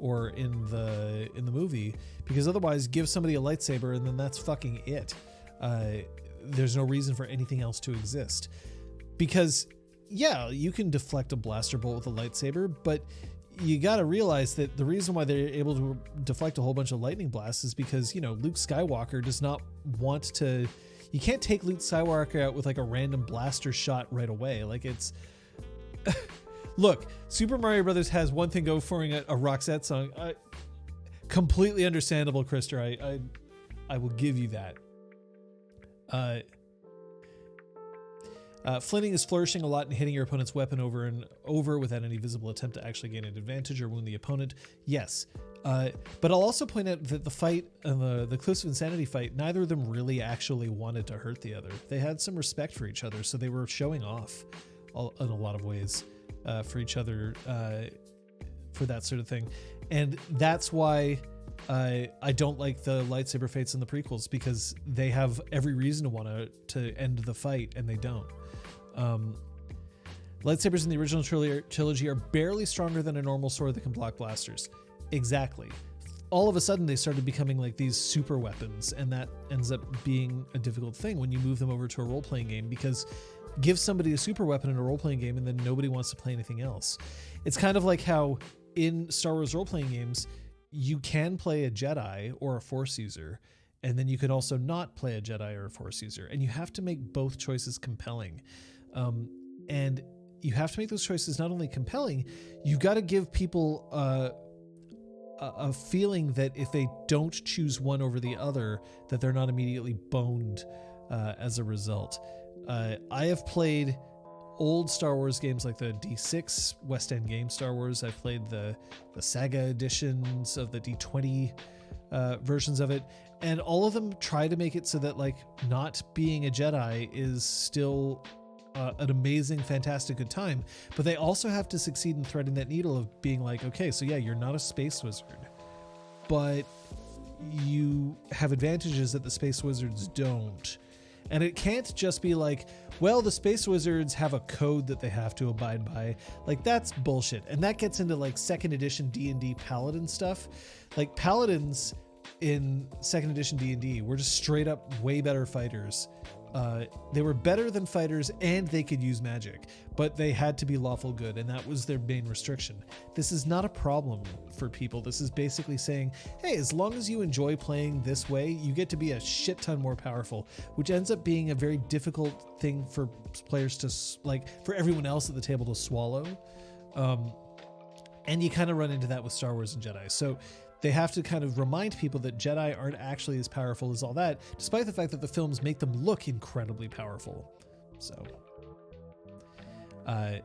or in the movie, because otherwise give somebody a lightsaber and then that's fucking it. There's no reason for anything else to exist. Because yeah, you can deflect a blaster bolt with a lightsaber, but you got to realize that the reason why they're able to deflect a whole bunch of lightning blasts is because, you know, Luke Skywalker does not want to. You can't take Luke Skywalker out with like a random blaster shot right away. Like it's look, Super Mario Brothers has one thing going for it, a Roxette song. Completely understandable, Krister. I will give you that. Flinting is flourishing a lot and hitting your opponent's weapon over and over without any visible attempt to actually gain an advantage or wound the opponent. Yes. But I'll also point out that the fight, the Cliffs of Insanity fight, neither of them really actually wanted to hurt the other. They had some respect for each other, so they were showing off in a lot of ways for each other for that sort of thing. And that's why I don't like the lightsaber fights in the prequels, because they have every reason to want to end the fight and they don't. Lightsabers in the original trilogy are barely stronger than a normal sword that can block blasters. Exactly. All of a sudden they started becoming like these super weapons, and that ends up being a difficult thing when you move them over to a role-playing game, because give somebody a super weapon in a role-playing game and then nobody wants to play anything else. It's kind of like how in Star Wars role-playing games you can play a Jedi or a Force user, and then you could also not play a Jedi or a Force user, and you have to make both choices compelling. And you have to make those choices not only compelling, you've got to give people a feeling that if they don't choose one over the other, that they're not immediately boned as a result. I have played old Star Wars games like the D6 West End game Star Wars. I've played the Saga editions of the D20 versions of it, and all of them try to make it so that like not being a Jedi is still an amazing, fantastic good time, but they also have to succeed in threading that needle of being like, okay, so yeah, you're not a space wizard, but you have advantages that the space wizards don't. And it can't just be like, well, the space wizards have a code that they have to abide by. Like, that's bullshit. And that gets into like 2nd edition D&D paladin stuff. Like, paladins in 2nd edition D&D were just straight up way better fighters. They were better than fighters and they could use magic, but they had to be lawful good, and that was their main restriction. This is not a problem for people. This is basically saying, hey, as long as you enjoy playing this way, you get to be a shit ton more powerful, which ends up being a very difficult thing for players to, like, for everyone else at the table to swallow. And you kind of run into that with Star Wars and Jedi. So they have to kind of remind people that Jedi aren't actually as powerful as all that, despite the fact that the films make them look incredibly powerful. So, I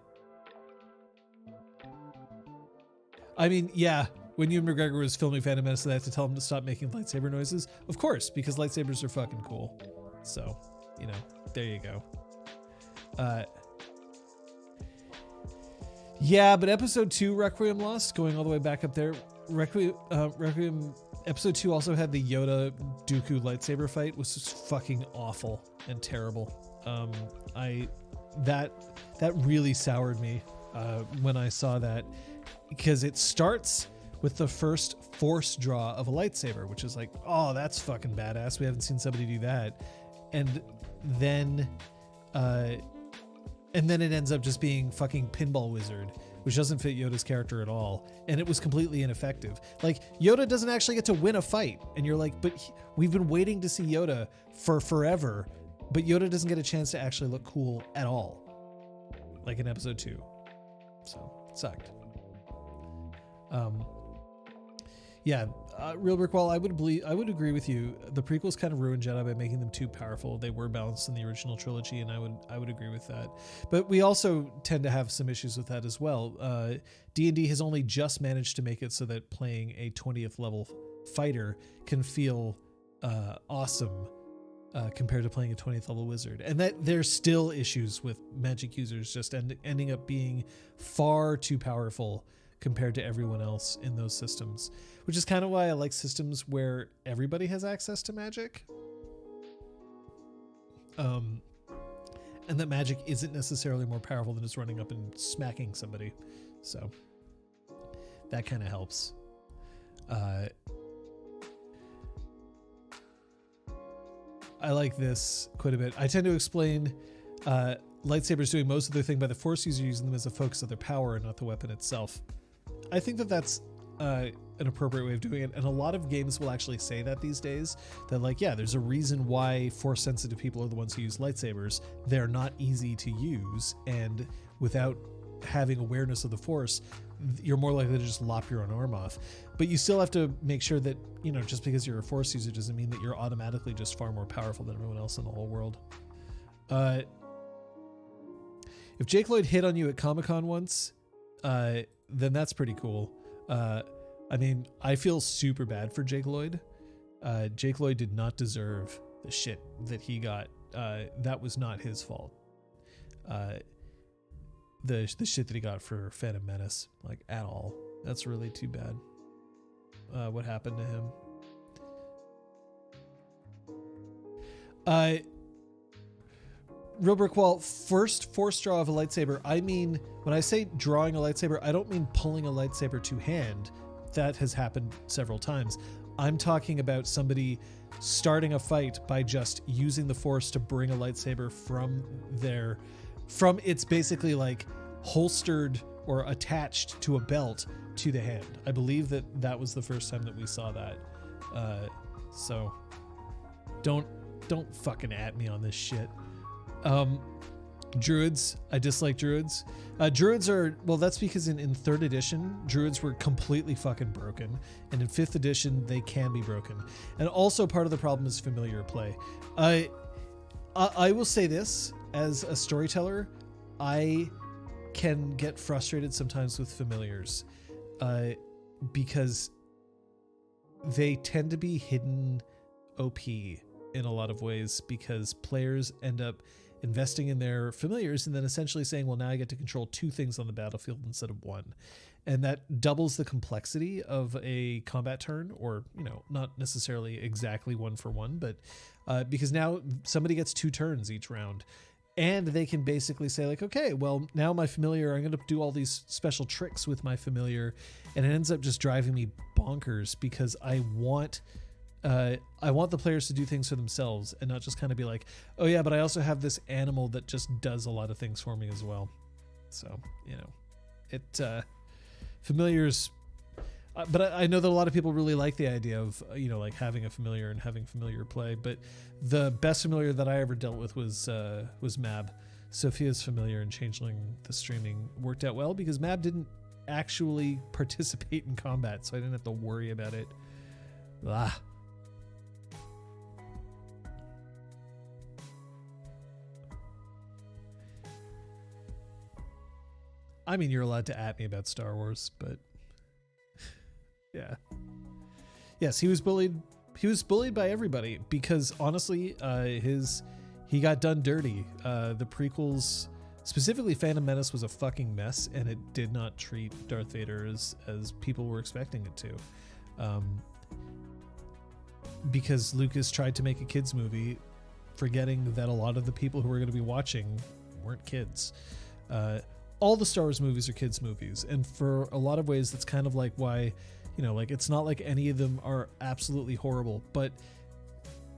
mean, yeah, when Ewan McGregor was filming Phantom Menace, they had to tell him to stop making lightsaber noises. Of course, because lightsabers are fucking cool. So, you know, there you go. Yeah, but episode 2, Requiem Lost, going all the way back up there. Requiem episode 2 also had the Yoda Dooku lightsaber fight, which was fucking awful and terrible. That really soured me when I saw that, because it starts with the first force draw of a lightsaber, which is like, oh, that's fucking badass. We haven't seen somebody do that. And then it ends up just being fucking Pinball Wizard, which doesn't fit Yoda's character at all. And it was completely ineffective. Like, Yoda doesn't actually get to win a fight. And you're like, but we've been waiting to see Yoda for forever, but Yoda doesn't get a chance to actually look cool at all. Like in episode 2. So, it sucked. Yeah, Real Brickwall, I would agree with you. The prequels kind of ruined Jedi by making them too powerful. They were balanced in the original trilogy, and I would agree with that. But we also tend to have some issues with that as well. D&D has only just managed to make it so that playing a 20th level fighter can feel awesome compared to playing a 20th level wizard. And that there's still issues with magic users just ending up being far too powerful compared to everyone else in those systems, which is kind of why I like systems where everybody has access to magic. And that magic isn't necessarily more powerful than just running up and smacking somebody. So that kind of helps. I like this quite a bit. I tend to explain lightsabers doing most of their thing by the Force user using them as a focus of their power and not the weapon itself. I think that that's an appropriate way of doing it, and a lot of games will actually say that these days, that like, yeah, there's a reason why Force sensitive people are the ones who use lightsabers. They're not easy to use, and without having awareness of the Force, you're more likely to just lop your own arm off. But you still have to make sure that, you know, just because you're a Force user doesn't mean that you're automatically just far more powerful than everyone else in the whole world. If Jake Lloyd hit on you at Comic-Con once, then that's pretty cool. I mean, I feel super bad for Jake Lloyd. Jake Lloyd did not deserve the shit that he got. That was not his fault. The shit that he got for Phantom Menace, like, at all. That's really too bad. What happened to him? Real Brickwall, first force draw of a lightsaber. I mean, when I say drawing a lightsaber, I don't mean pulling a lightsaber to hand. That has happened several times. I'm talking about somebody starting a fight by just using the Force to bring a lightsaber from it's basically like holstered or attached to a belt to the hand. I believe that was the first time that we saw that. So don't fucking at me on this shit. Druids, I dislike druids. Druids are, well, that's because in 3rd edition, druids were completely fucking broken, and in 5th edition, they can be broken. And also part of the problem is familiar play. I will say this, as a storyteller, I can get frustrated sometimes with familiars, because they tend to be hidden OP in a lot of ways, because players end up investing in their familiars and then essentially saying, well, now I get to control 2 things on the battlefield instead of 1. And that doubles the complexity of a combat turn, or, you know, not necessarily exactly 1 for 1, but because now somebody gets 2 turns each round, and they can basically say like, okay, well, now my familiar, I'm going to do all these special tricks with my familiar, and it ends up just driving me bonkers because I want the players to do things for themselves and not just kind of be like, oh yeah, but I also have this animal that just does a lot of things for me as well. So, you know, familiars, but I know that a lot of people really like the idea of, like having a familiar and having familiar play. But the best familiar that I ever dealt with was Mab. Sophia's familiar and Changeling, the streaming worked out well because Mab didn't actually participate in combat, so I didn't have to worry about it. Ah. I mean, you're allowed to at me about Star Wars, but yeah. Yes, he was bullied. He was bullied by everybody because honestly, he got done dirty. The prequels, specifically Phantom Menace, was a fucking mess, and it did not treat Darth Vader as people were expecting it to. Because Lucas tried to make a kids movie, forgetting that a lot of the people who were going to be watching weren't kids. All the Star Wars movies are kids movies, and for a lot of ways that's kind of like why, like it's not like any of them are absolutely horrible, but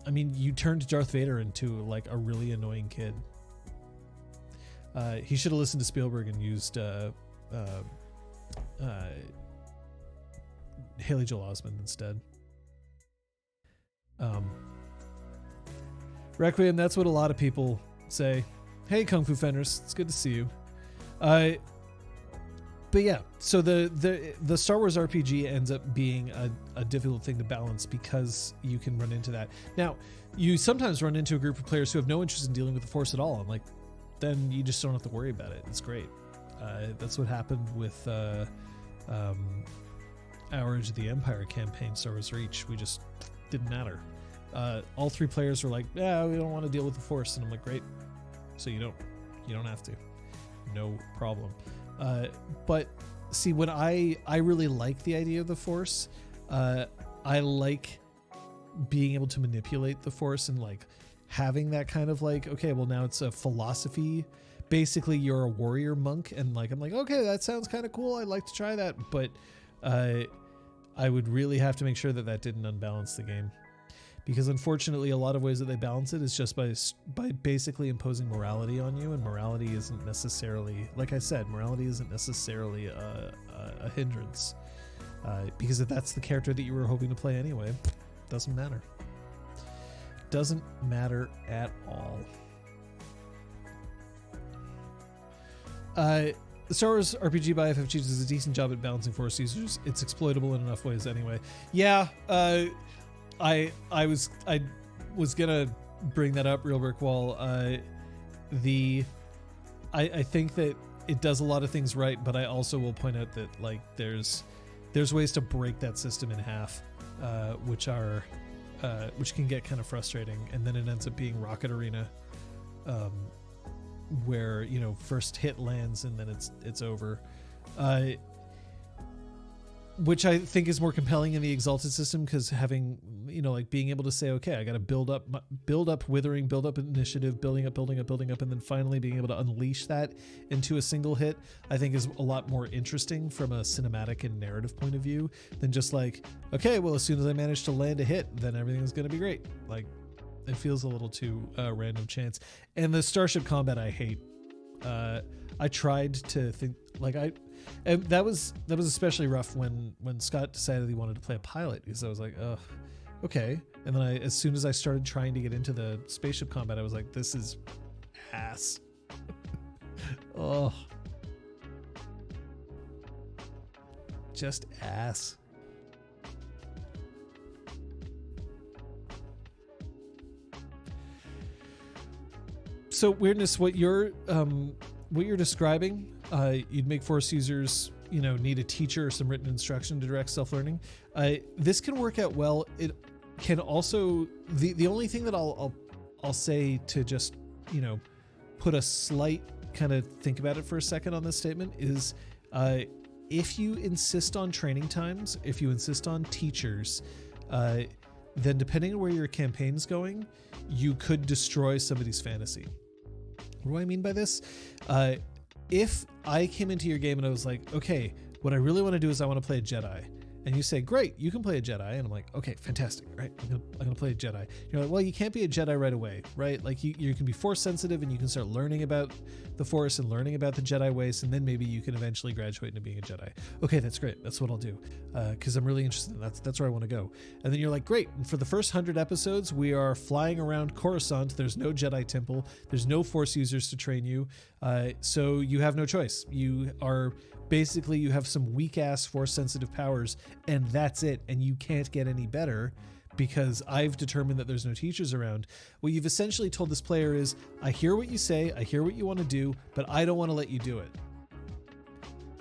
I mean, you turned Darth Vader into like a really annoying kid. He should have listened to Spielberg and used Haley Joel Osment instead. Requiem, that's what a lot of people say. Hey, Kung Fu Fenders, it's good to see you. But yeah, so the Star Wars RPG ends up being a difficult thing to balance because you can run into that. Now, you sometimes run into a group of players who have no interest in dealing with the Force at all, and like, then you just don't have to worry about it. It's great. That's what happened with our Age of the Empire campaign, Star Wars Reach. We just didn't matter. All three players were like, yeah, we don't want to deal with the Force, and I'm like, great. So you don't have to. No problem. But see, when I really like the idea of the Force, I like being able to manipulate the Force and like having that kind of like, okay, well now it's a philosophy. Basically, you're a warrior monk, and like I'm like, okay, that sounds kind of cool. I'd like to try that, but I would really have to make sure that didn't unbalance the game. Because unfortunately, a lot of ways that they balance it is just by basically imposing morality on you, and morality isn't necessarily, like I said, morality isn't necessarily a hindrance. Because if that's the character that you were hoping to play anyway, doesn't matter. Doesn't matter at all. The Star Wars RPG by FFG does a decent job at balancing Force users. It's exploitable in enough ways anyway. Yeah, I was gonna bring that up, Real Brick Wall. I think that it does a lot of things right, but I also will point out that like there's ways to break that system in half, which can get kind of frustrating, and then it ends up being Rocket Arena, where first hit lands and then it's over. Which I think is more compelling in the Exalted system, because having, like being able to say, okay, I got to build up Withering, build up Initiative, building up, and then finally being able to unleash that into a single hit, I think is a lot more interesting from a cinematic and narrative point of view than just like, okay, well, as soon as I manage to land a hit, then everything's going to be great. Like, it feels a little too random chance. And the Starship combat I hate. I tried to think and that was especially rough when Scott decided he wanted to play a pilot, because I was like, oh, okay. And then as soon as I started trying to get into the spaceship combat, I was like, this is ass. Oh, just ass. So Weirdness, what you're describing, you'd make Force users, need a teacher or some written instruction to direct self-learning. This can work out well. It can also, the only thing that I'll say to just, put a slight kind of think about it for a second on this statement is, if you insist on training times, if you insist on teachers, then depending on where your campaign's going, you could destroy somebody's fantasy. What do I mean by this? If I came into your game and I was like, okay, what I really want to do is I want to play a Jedi, and you say, great, you can play a Jedi. And I'm like, okay, fantastic. Right. I'm gonna play a Jedi. You're like, well, you can't be a Jedi right away, right? Like you can be Force sensitive and you can start learning about the Force and learning about the Jedi ways. And then maybe you can eventually graduate into being a Jedi. Okay, that's great. That's what I'll do. Cause I'm really interested in that's where I want to go. And then you're like, great. And for the first 100 episodes, we are flying around Coruscant. There's no Jedi temple. There's no Force users to train you. So you have no choice. You have some weak ass Force sensitive powers and that's it. And you can't get any better because I've determined that there's no teachers around. What you've essentially told this player is, I hear what you say, I hear what you want to do, but I don't want to let you do it.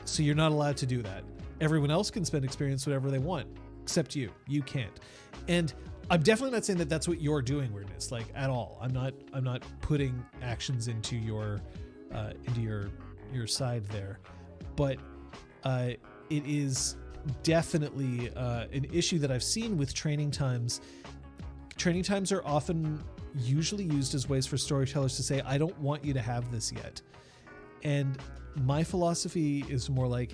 So you're not allowed to do that. Everyone else can spend experience whatever they want, except you. You can't. And I'm definitely not saying that that's what you're doing, Weirdness, like at all. I'm not putting actions into your side there, but it is definitely an issue that I've seen with training times. Training times are often usually used as ways for storytellers to say, I don't want you to have this yet. And my philosophy is more like,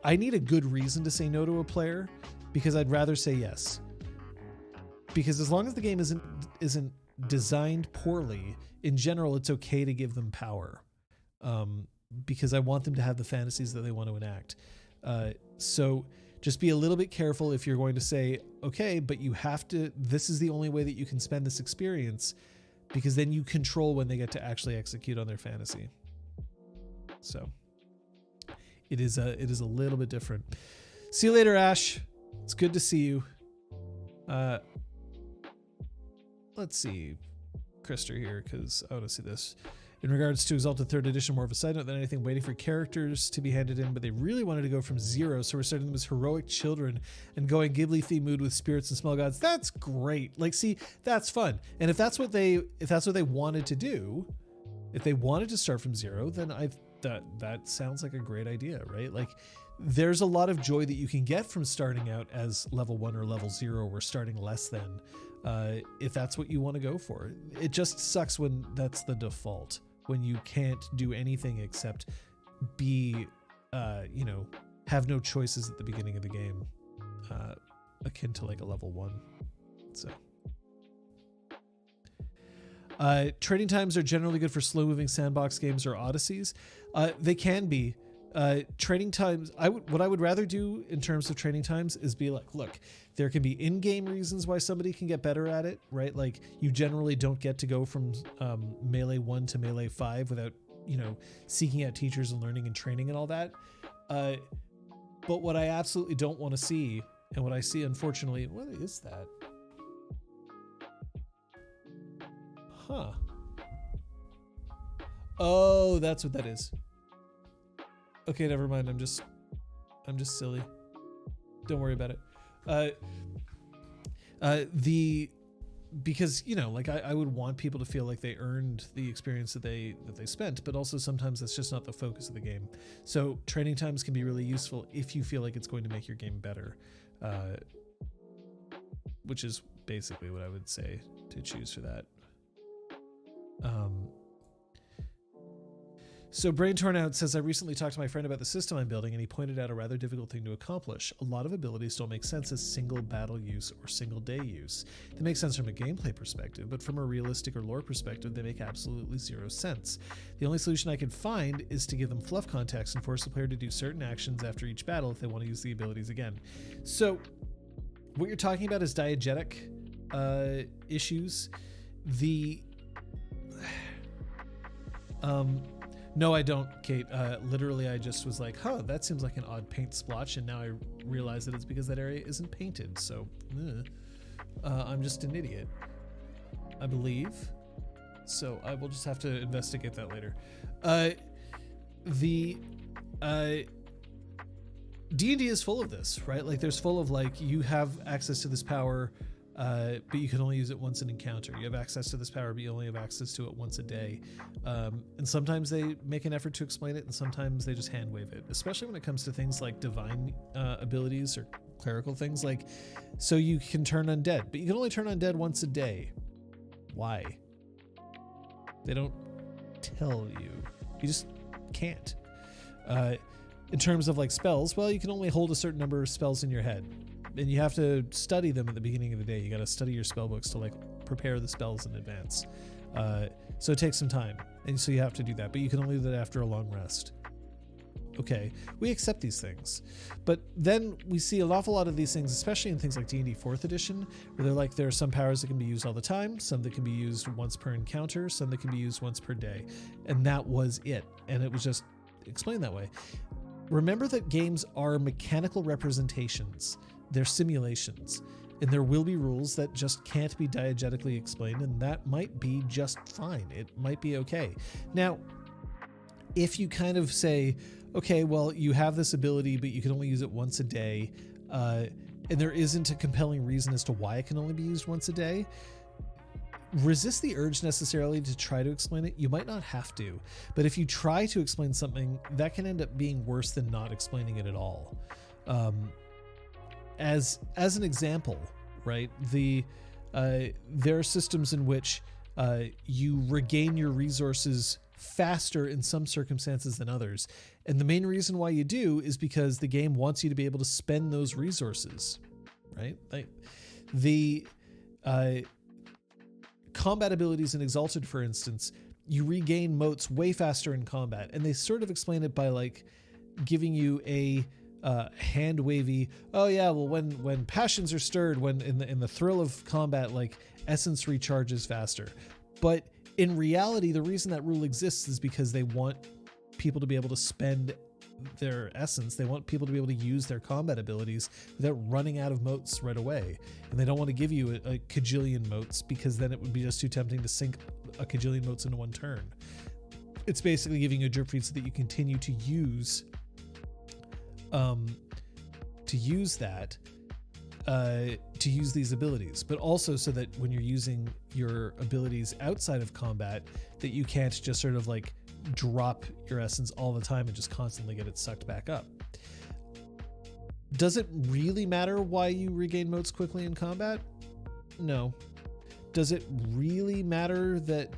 I need a good reason to say no to a player because I'd rather say yes. Because as long as the game isn't designed poorly, in general, it's okay to give them power. Because I want them to have the fantasies that they want to enact. So just be a little bit careful if you're going to say, okay, but you have to, this is the only way that you can spend this experience, because then you control when they get to actually execute on their fantasy. So it is a little bit different. See you later, Ash. It's good to see you. Let's see Krister here, because I want to see this. In regards to Exalted 3rd Edition, more of a side note than anything, waiting for characters to be handed in, but they really wanted to go from 0, so we're starting them as heroic children and going Ghibli theme mood with spirits and smell gods. That's great. Like, see, that's fun. And if that's what they wanted to do, if they wanted to start from 0, then that sounds like a great idea, right? Like, there's a lot of joy that you can get from starting out as level 1 or level 0 or starting less than, if that's what you want to go for. It just sucks when that's the default, when you can't do anything except be, have no choices at the beginning of the game, akin to like a level 1. So trading times are generally good for slow moving sandbox games or odysseys. They can be. Training times, what I would rather do in terms of training times is be like, look, there can be in-game reasons why somebody can get better at it, right? Like, you generally don't get to go from melee 1 to melee 5 without, seeking out teachers and learning and training and all that. But what I absolutely don't want to see, and what I see, unfortunately, what is that? Huh. Oh, that's what that is. Okay, never mind. I'm just silly. Don't worry about it. Because I would want people to feel like they earned the experience that they spent, but also sometimes that's just not the focus of the game. So training times can be really useful if you feel like it's going to make your game better, which is basically what I would say to choose for that. So Brain Torn Out says, I recently talked to my friend about the system I'm building, and he pointed out a rather difficult thing to accomplish. A lot of abilities don't make sense as single battle use or single day use. They make sense from a gameplay perspective, but from a realistic or lore perspective, they make absolutely zero sense. The only solution I can find is to give them fluff context and force the player to do certain actions after each battle if they want to use the abilities again. So what you're talking about is diegetic issues. No, I don't, Kate. Literally, I just was like, that seems like an odd paint splotch, and now I realize that it's because that area isn't painted, so I'm just an idiot, I believe. So I will just have to investigate that later. D&D is full of this, right? Like, there's full of, like, you have access to this power, but you can only use it once an encounter. You have access to this power, but you only have access to it once a day. And sometimes they make an effort to explain it, and sometimes they just hand wave it, especially when it comes to things like divine abilities or clerical things. Like, so you can turn undead, but you can only turn undead once a day. Why? They don't tell you. You just can't. In terms of like spells, well, you can only hold a certain number of spells in your head, and you have to study them at the beginning of the day. You got to study your spell books to like prepare the spells in advance. So it takes some time, and so you have to do that, but you can only do that after a long rest. Okay, we accept these things, but then we see an awful lot of these things, especially in things like D&D 4th edition, where they're like, there are some powers that can be used all the time, some that can be used once per encounter, some that can be used once per day, and that was it, and it was just explained that way. Remember that games are mechanical representations, they're simulations, and there will be rules that just can't be diegetically explained, and that might be just fine. It might be okay. Now, if you kind of say, okay, well, you have this ability, but you can only use it once a day, and there isn't a compelling reason as to why it can only be used once a day, resist the urge necessarily to try to explain it. You might not have to, but if you try to explain something, that can end up being worse than not explaining it at all. As an example, right, there are systems in which you regain your resources faster in some circumstances than others. And the main reason why you do is because the game wants you to be able to spend those resources, right? Like the combat abilities in Exalted, for instance, you regain motes way faster in combat. And they sort of explain it by like giving you a hand wavy, oh yeah, well when passions are stirred, when in the thrill of combat, like essence recharges faster. But in reality, the reason that rule exists is because they want people to be able to spend their essence. They want people to be able to use their combat abilities without running out of motes right away. And they don't want to give you a cajillion motes, because then it would be just too tempting to sink a cajillion motes into one turn. It's basically giving you a drip feed so that you continue to use these abilities, but also so that when you're using your abilities outside of combat, that you can't just sort of like drop your essence all the time and just constantly get it sucked back up. Does it really matter why you regain motes quickly in combat? No. Does it really matter that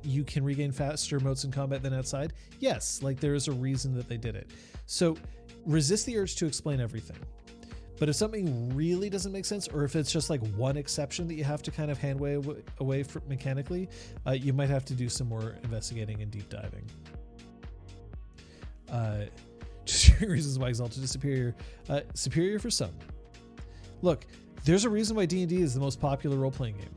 you can regain faster motes in combat than outside? Yes, like there is a reason that they did it. So resist the urge to explain everything. But if something really doesn't make sense, or if it's just like one exception that you have to kind of hand away from mechanically, you might have to do some more investigating and deep diving. Just reasons why Exalted is superior. Superior for some. Look, there's a reason why D&D is the most popular role-playing game.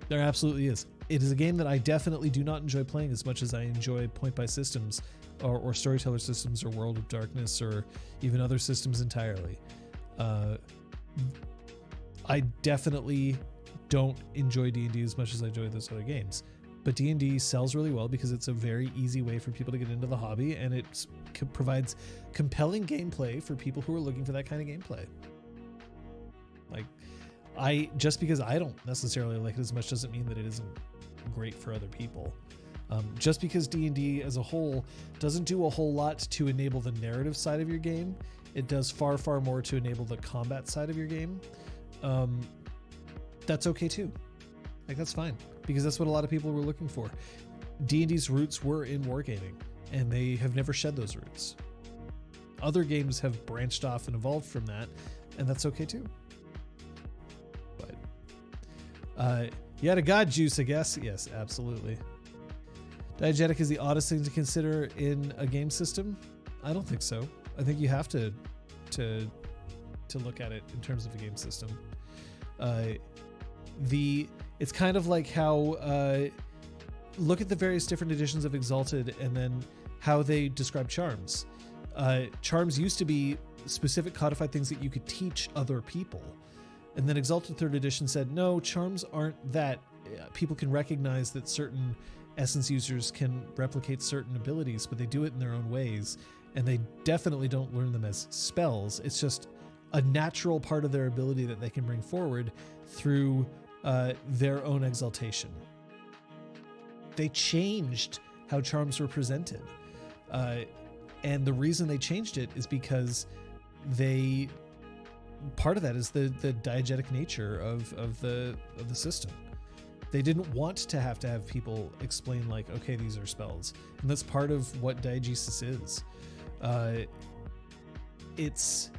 There absolutely is. It is a game that I definitely do not enjoy playing as much as I enjoy point-by systems or storyteller systems or World of Darkness or even other systems entirely. I definitely don't enjoy D&D as much as I enjoy those other games, but D&D sells really well because it's a very easy way for people to get into the hobby, and it provides compelling gameplay for people who are looking for that kind of gameplay. Like, just because I don't necessarily like it as much doesn't mean that it isn't great for other people. Just because D&D as a whole doesn't do a whole lot to enable the narrative side of your game, it does far, far more to enable the combat side of your game. That's okay too. Like, that's fine, because that's what a lot of people were looking for. D&D's roots were in wargaming, and they have never shed those roots. Other games have branched off and evolved from that, and that's okay too. But you had a god juice, I guess. Yes, absolutely. Diegetic is the oddest thing to consider in a game system. I don't think so. I think you have to look at it in terms of a game system. It's kind of like how look at the various different editions of Exalted and then how they describe charms. Charms used to be specific codified things that you could teach other people. And then Exalted 3rd edition said, no, charms aren't that. People can recognize that certain essence users can replicate certain abilities, but they do it in their own ways. And they definitely don't learn them as spells. It's just a natural part of their ability that they can bring forward through their own exaltation. They changed how charms were presented. And the reason they changed it is because part of that is the diegetic nature of the system. They didn't want to have people explain like, okay, these are spells. And that's part of what diegesis is. It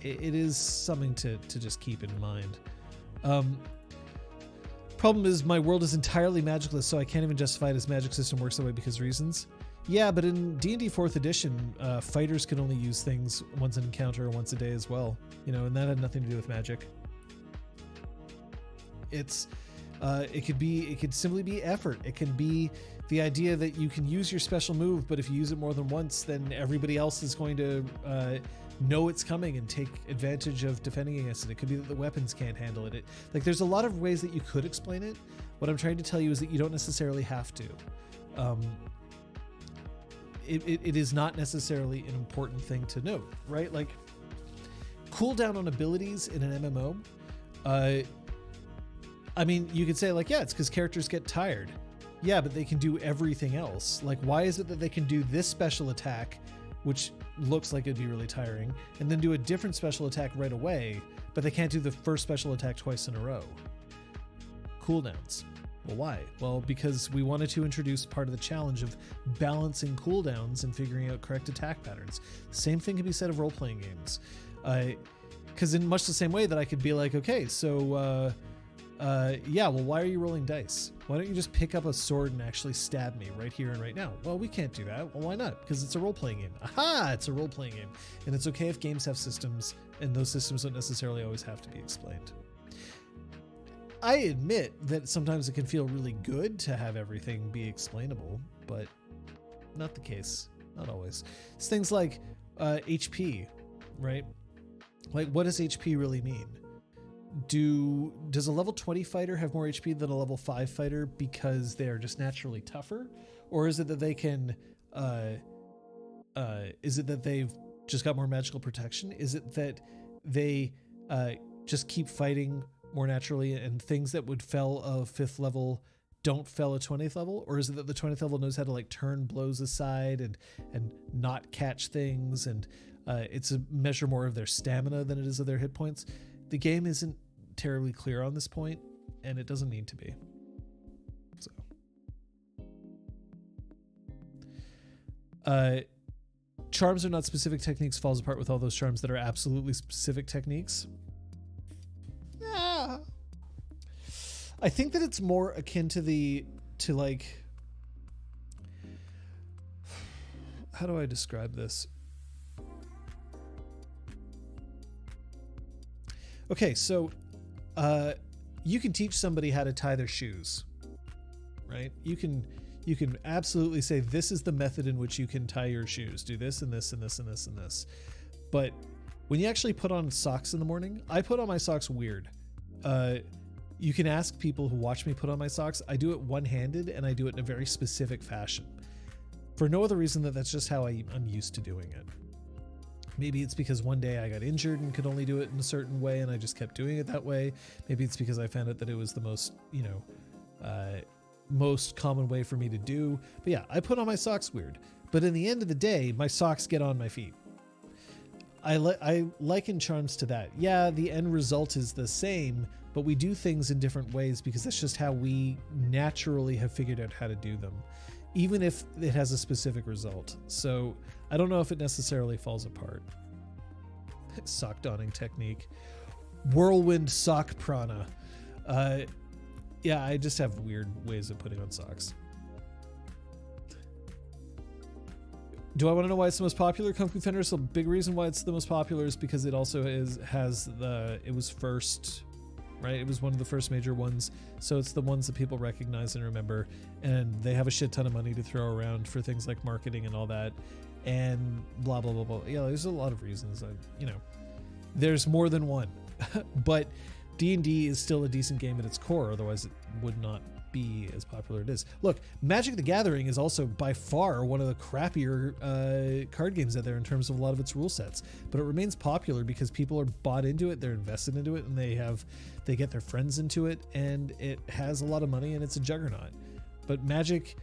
is something to just keep in mind. Problem is my world is entirely magicless, so I can't even justify this magic system works that way because reasons. Yeah, but in D&D 4th edition, fighters can only use things once an encounter or once a day as well. And that had nothing to do with magic. It could simply be effort. It can be the idea that you can use your special move, but if you use it more than once, then everybody else is going to know it's coming and take advantage of defending against it. It could be that the weapons can't handle it. There's a lot of ways that you could explain it. What I'm trying to tell you is that you don't necessarily have to. It is not necessarily an important thing to note, right? Like, cooldown on abilities in an MMO, I mean, you could say like, yeah, it's because characters get tired. Yeah, but they can do everything else. Like, why is it that they can do this special attack, which looks like it'd be really tiring, and then do a different special attack right away, but they can't do the first special attack twice in a row? Cooldowns. Well, why? Well, because we wanted to introduce part of the challenge of balancing cooldowns and figuring out correct attack patterns. The same thing can be said of role-playing games. Because in much the same way that I could be like, okay, so yeah, well, why are you rolling dice? Why don't you just pick up a sword and actually stab me right here and right now? Well, we can't do that. Well, why not? Because it's a role-playing game. Aha! It's a role-playing game. And it's okay if games have systems, and those systems don't necessarily always have to be explained. I admit that sometimes it can feel really good to have everything be explainable, but not the case. Not always. It's things like HP, right? Like, what does HP really mean? Does a level 20 fighter have more HP than a level 5 fighter because they are just naturally tougher? Or is it that they can, is it that they've just got more magical protection? Is it that they just keep fighting more naturally and things that would fell a 5th level don't fell a 20th level? Or is it that the 20th level knows how to like turn blows aside and not catch things, and it's a measure more of their stamina than it is of their hit points? The game isn't terribly clear on this point, and it doesn't need to be. So, charms are not specific techniques falls apart with all those charms that are absolutely specific techniques. Yeah. I think that it's more akin to like, how do I describe this? Okay, so you can teach somebody how to tie their shoes, right? You can absolutely say, this is the method in which you can tie your shoes. Do this and this and this and this and this. But when you actually put on socks in the morning, I put on my socks weird. You can ask people who watch me put on my socks. I do it one-handed, and I do it in a very specific fashion. For no other reason that that's just how I'm used to doing it. Maybe it's because one day I got injured and could only do it in a certain way, and I just kept doing it that way. Maybe it's because I found out that it was the most, most common way for me to do. But yeah, I put on my socks weird. But in the end of the day, my socks get on my feet. I liken charms to that. Yeah, the end result is the same, but we do things in different ways because that's just how we naturally have figured out how to do them, even if it has a specific result. So I don't know if it necessarily falls apart. Sock donning technique. Whirlwind sock prana. Yeah, I just have weird ways of putting on socks. Do I want to know why it's the most popular? Kung Fu Fender. So big reason why it's the most popular is because it also it was first, right? It was one of the first major ones. So it's the ones that people recognize and remember, and they have a shit ton of money to throw around for things like marketing and all that, and blah, blah, blah, blah. Yeah, there's a lot of reasons. There's more than one, but D&D is still a decent game at its core. Otherwise it would not be as popular as it is. Look, Magic the Gathering is also by far one of the crappier card games out there in terms of a lot of its rule sets, but it remains popular because people are bought into it, they're invested into it, and they get their friends into it, and it has a lot of money, and it's a juggernaut. But Magic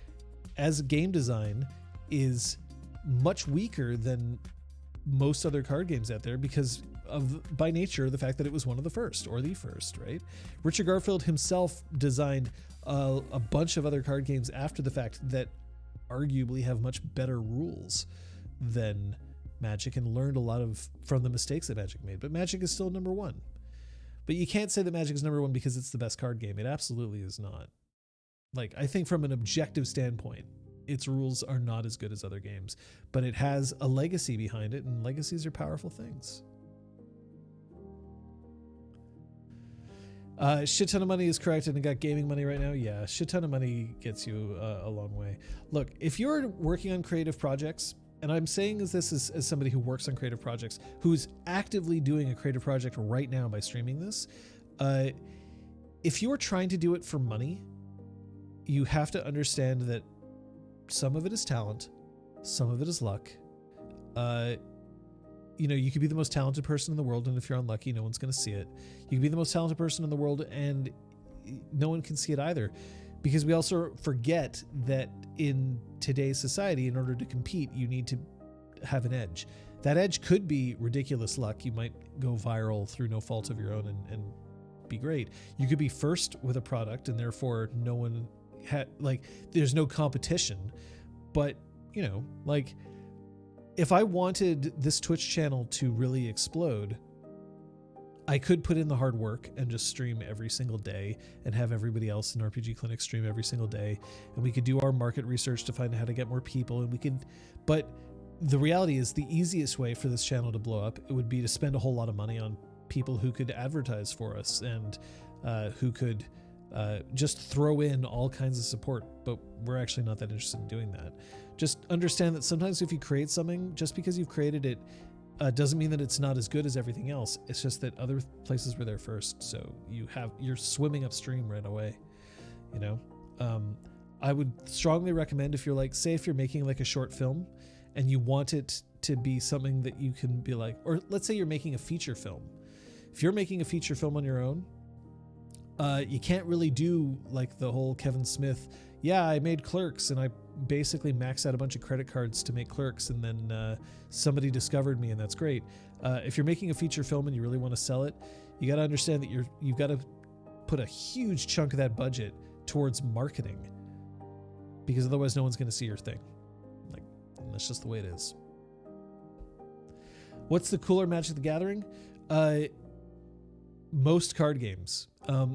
as a game design is much weaker than most other card games out there because of, by nature, the fact that it was one of the first or the first, right? Richard Garfield himself designed a bunch of other card games after the fact that arguably have much better rules than Magic, and learned a lot from the mistakes that Magic made. But Magic is still number one. But you can't say that Magic is number one because it's the best card game. It absolutely is not. Like, I think from an objective standpoint, its rules are not as good as other games, but it has a legacy behind it, and legacies are powerful things. Shit ton of money is correct, and I got gaming money right now. Yeah, shit ton of money gets you a long way. Look, if you're working on creative projects, and I'm saying this as somebody who works on creative projects, who's actively doing a creative project right now by streaming this, if you're trying to do it for money, you have to understand that some of it is talent, some of it is luck. You could be the most talented person in the world, and if you're unlucky, no one's going to see it. You could be the most talented person in the world, and no one can see it either. Because we also forget that in today's society, in order to compete, you need to have an edge. That edge could be ridiculous luck. You might go viral through no fault of your own and be great. You could be first with a product, and therefore no one there's no competition. But, if I wanted this Twitch channel to really explode, I could put in the hard work and just stream every single day and have everybody else in RPGClinic stream every single day. And we could do our market research to find out how to get more people. But the reality is the easiest way for this channel to blow up, it would be to spend a whole lot of money on people who could advertise for us and who could just throw in all kinds of support. But we're actually not that interested in doing that. Just understand that sometimes if you create something, just because you've created it, doesn't mean that it's not as good as everything else. It's just that other places were there first, so you're swimming upstream right away. I would strongly recommend, if you're if you're making like a short film and you want it to be something that you can be like, or let's say you're making a feature film. If you're making a feature film on your own, you can't really do like the whole Kevin Smith, yeah, I made Clerks and I basically maxed out a bunch of credit cards to make Clerks, and then somebody discovered me, and that's great. If you're making a feature film and you really want to sell it, you got to understand that you've got to put a huge chunk of that budget towards marketing, because otherwise no one's going to see your thing. And that's just the way it is. What's the cooler Magic the Gathering? Most card games.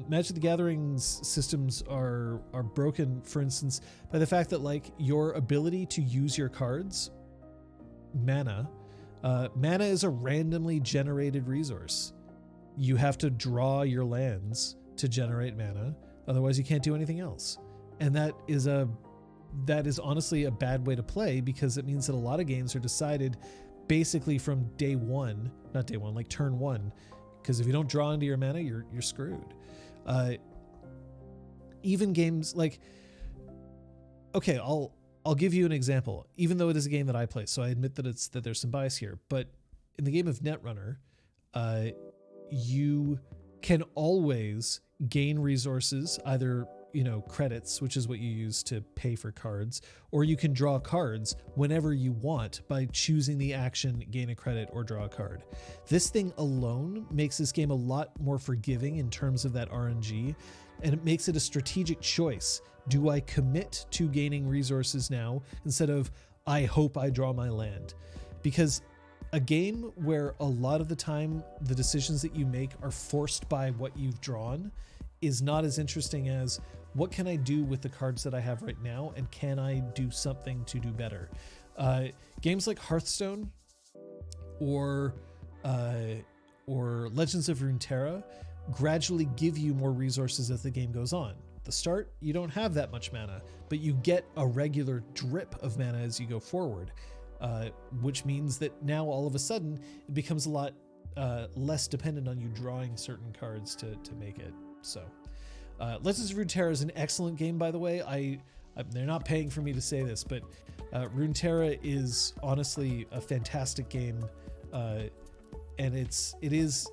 Magic the Gathering's systems are broken, for instance, by the fact that your ability to use your cards, mana is a randomly generated resource. You have to draw your lands to generate mana, otherwise you can't do anything else. And that is honestly a bad way to play, because it means that a lot of games are decided basically from turn one. Because if you don't draw into your mana, you're screwed. Even games I'll give you an example. Even though it is a game that I play, so I admit that there's some bias here. But in the game of Netrunner, you can always gain resources, either credits, which is what you use to pay for cards, or you can draw cards whenever you want by choosing the action, gain a credit or draw a card. This thing alone makes this game a lot more forgiving in terms of that RNG, and it makes it a strategic choice. Do I commit to gaining resources now instead of I hope I draw my land? Because a game where a lot of the time the decisions that you make are forced by what you've drawn is not as interesting as, what can I do with the cards that I have right now, and can I do something to do better? Games like Hearthstone or Legends of Runeterra gradually give you more resources as the game goes on. At the start, you don't have that much mana, but you get a regular drip of mana as you go forward, which means that now all of a sudden it becomes a lot less dependent on you drawing certain cards to make it. So Legends of Runeterra is an excellent game, by the way. They're not paying for me to say this, but Runeterra is honestly a fantastic game, and it is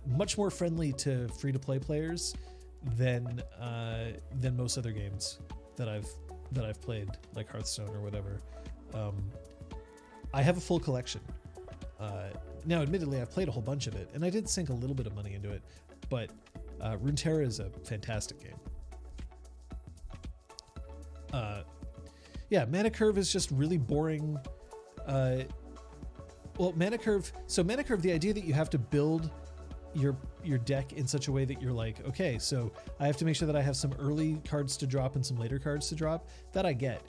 much more friendly to free-to-play players than most other games that I've played, like Hearthstone or whatever. I have a full collection. Now, admittedly, I've played a whole bunch of it, and I did sink a little bit of money into it, but Runeterra is a fantastic game. Yeah, Mana Curve is just really boring. Well, Mana Curve, the idea that you have to build your deck in such a way that you're like, okay, so I have to make sure that I have some early cards to drop and some later cards to drop, that I get.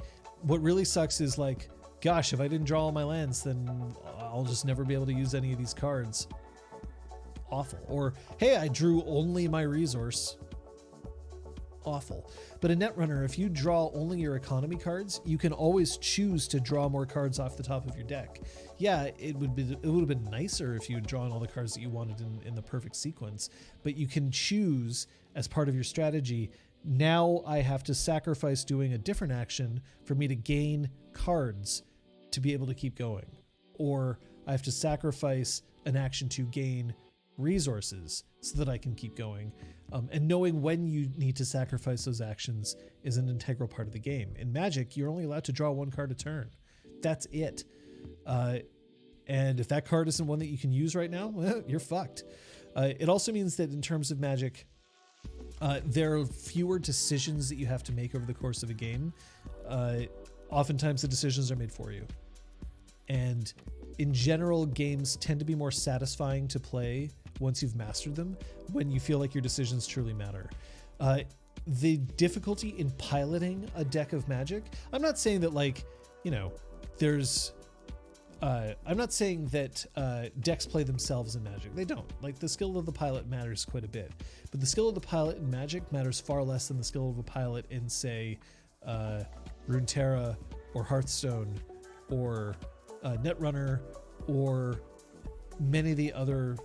What really sucks is like, gosh, if I didn't draw all my lands, then I'll just never be able to use any of these cards. Awful. Or, hey, I drew only my resource. Awful. But in Netrunner, if you draw only your economy cards, you can always choose to draw more cards off the top of your deck. Yeah, it would have been nicer if you had drawn all the cards that you wanted in the perfect sequence, but you can choose as part of your strategy, now I have to sacrifice doing a different action for me to gain cards to be able to keep going. Or I have to sacrifice an action to gain resources so that I can keep going. And knowing when you need to sacrifice those actions is an integral part of the game. In Magic, you're only allowed to draw one card a turn. That's it. And if that card isn't one that you can use right now, well, you're fucked. It also means that in terms of Magic, there are fewer decisions that you have to make over the course of a game. Oftentimes the decisions are made for you. And in general, games tend to be more satisfying to play once you've mastered them, when you feel like your decisions truly matter. The difficulty in piloting a deck of Magic, I'm not saying that I'm not saying that decks play themselves in Magic. They don't. Like, the skill of the pilot matters quite a bit, but the skill of the pilot in Magic matters far less than the skill of a pilot in, say, Runeterra or Hearthstone or Netrunner or many of the other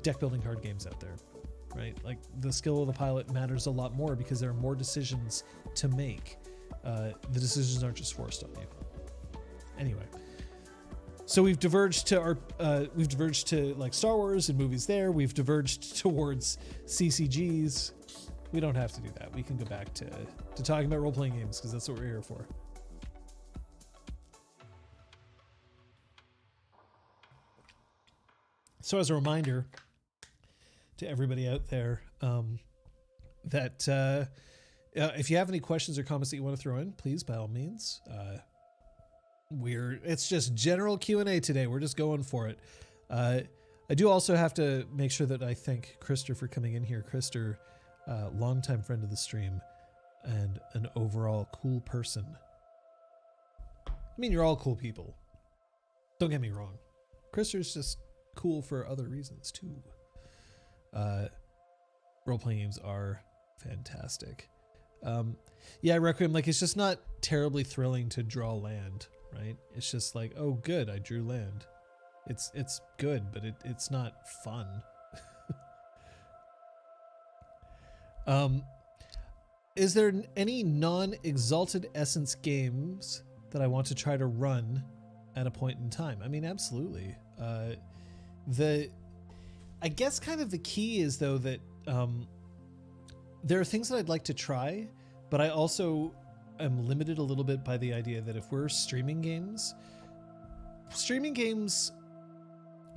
deck building card games out there, right? Like, the skill of the pilot matters a lot more because there are more decisions to make. The decisions aren't just forced on you. Anyway, so we've diverged to like Star Wars and movies there. We've diverged towards CCGs. We don't have to do that. We can go back to talking about role-playing games because that's what we're here for. So as a reminder to everybody out there, that if you have any questions or comments that you want to throw in, please, by all means. It's just general Q&A today. We're just going for it. I do also have to make sure that I thank Krister for coming in here. Krister, longtime friend of the stream and an overall cool person. I mean, you're all cool people. Don't get me wrong. Krister's just cool for other reasons too. Role-playing games are fantastic. Yeah, Requiem, like, it's just not terribly thrilling to draw land, right? It's just like, oh good, I drew land. It's good, but it's not fun. Is there any non-Exalted Essence games that I want to try to run at a point in time? I mean, absolutely. I guess kind of the key is, though, that there are things that I'd like to try, but I also am limited a little bit by the idea that if we're streaming games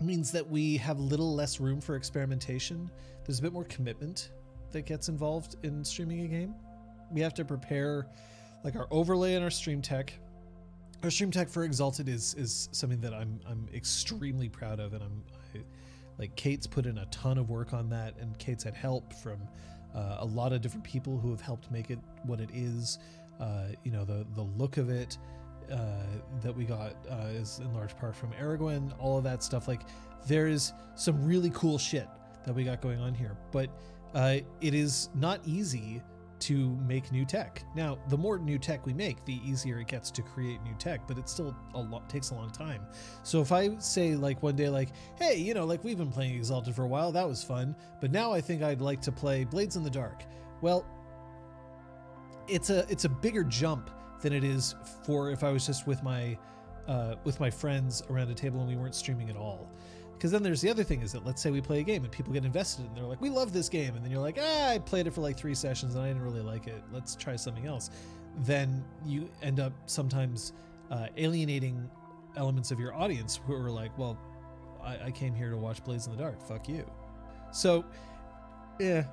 means that we have a little less room for experimentation. There's a bit more commitment that gets involved in streaming a game. We have to prepare like our overlay and our stream tech. Our stream tech for Exalted is something that I'm extremely proud of, and like Kate's put in a ton of work on that, and Kate's had help from a lot of different people who have helped make it what it is. The look of it that we got is in large part from Aragorn. All of that stuff, like, there's some really cool shit that we got going on here, but it is not easy to make new tech. Now, the more new tech we make, the easier it gets to create new tech, but it still takes a long time. So if I say, like, one day, like, hey, like, we've been playing Exalted for a while, that was fun, but now I think I'd like to play Blades in the Dark. Well, it's a bigger jump than it is for if I was just with my friends around a table and we weren't streaming at all. Because then there's the other thing is that, let's say we play a game and people get invested and they're like, we love this game. And then you're like, I played it for like 3 sessions and I didn't really like it. Let's try something else. Then you end up sometimes alienating elements of your audience who are like, well, I came here to watch Blades in the Dark, fuck you. So yeah,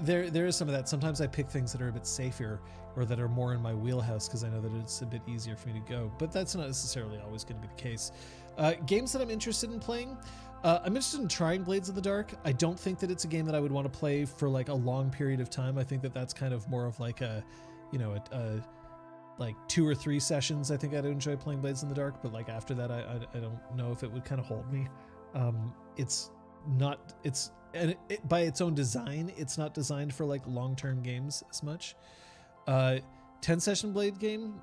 there is some of that. Sometimes I pick things that are a bit safer or that are more in my wheelhouse because I know that it's a bit easier for me to go, but that's not necessarily always going to be the case. Games that I'm interested in playing, I'm interested in trying Blades in the Dark. I don't think that it's a game that I would want to play for like a long period of time. I think that that's kind of more of like a, you know, like 2 or 3 sessions. I think I'd enjoy playing Blades in the Dark, but like after that, I don't know if it would kind of hold me. By its own design, it's not designed for like long-term games as much. 10 session Blade game,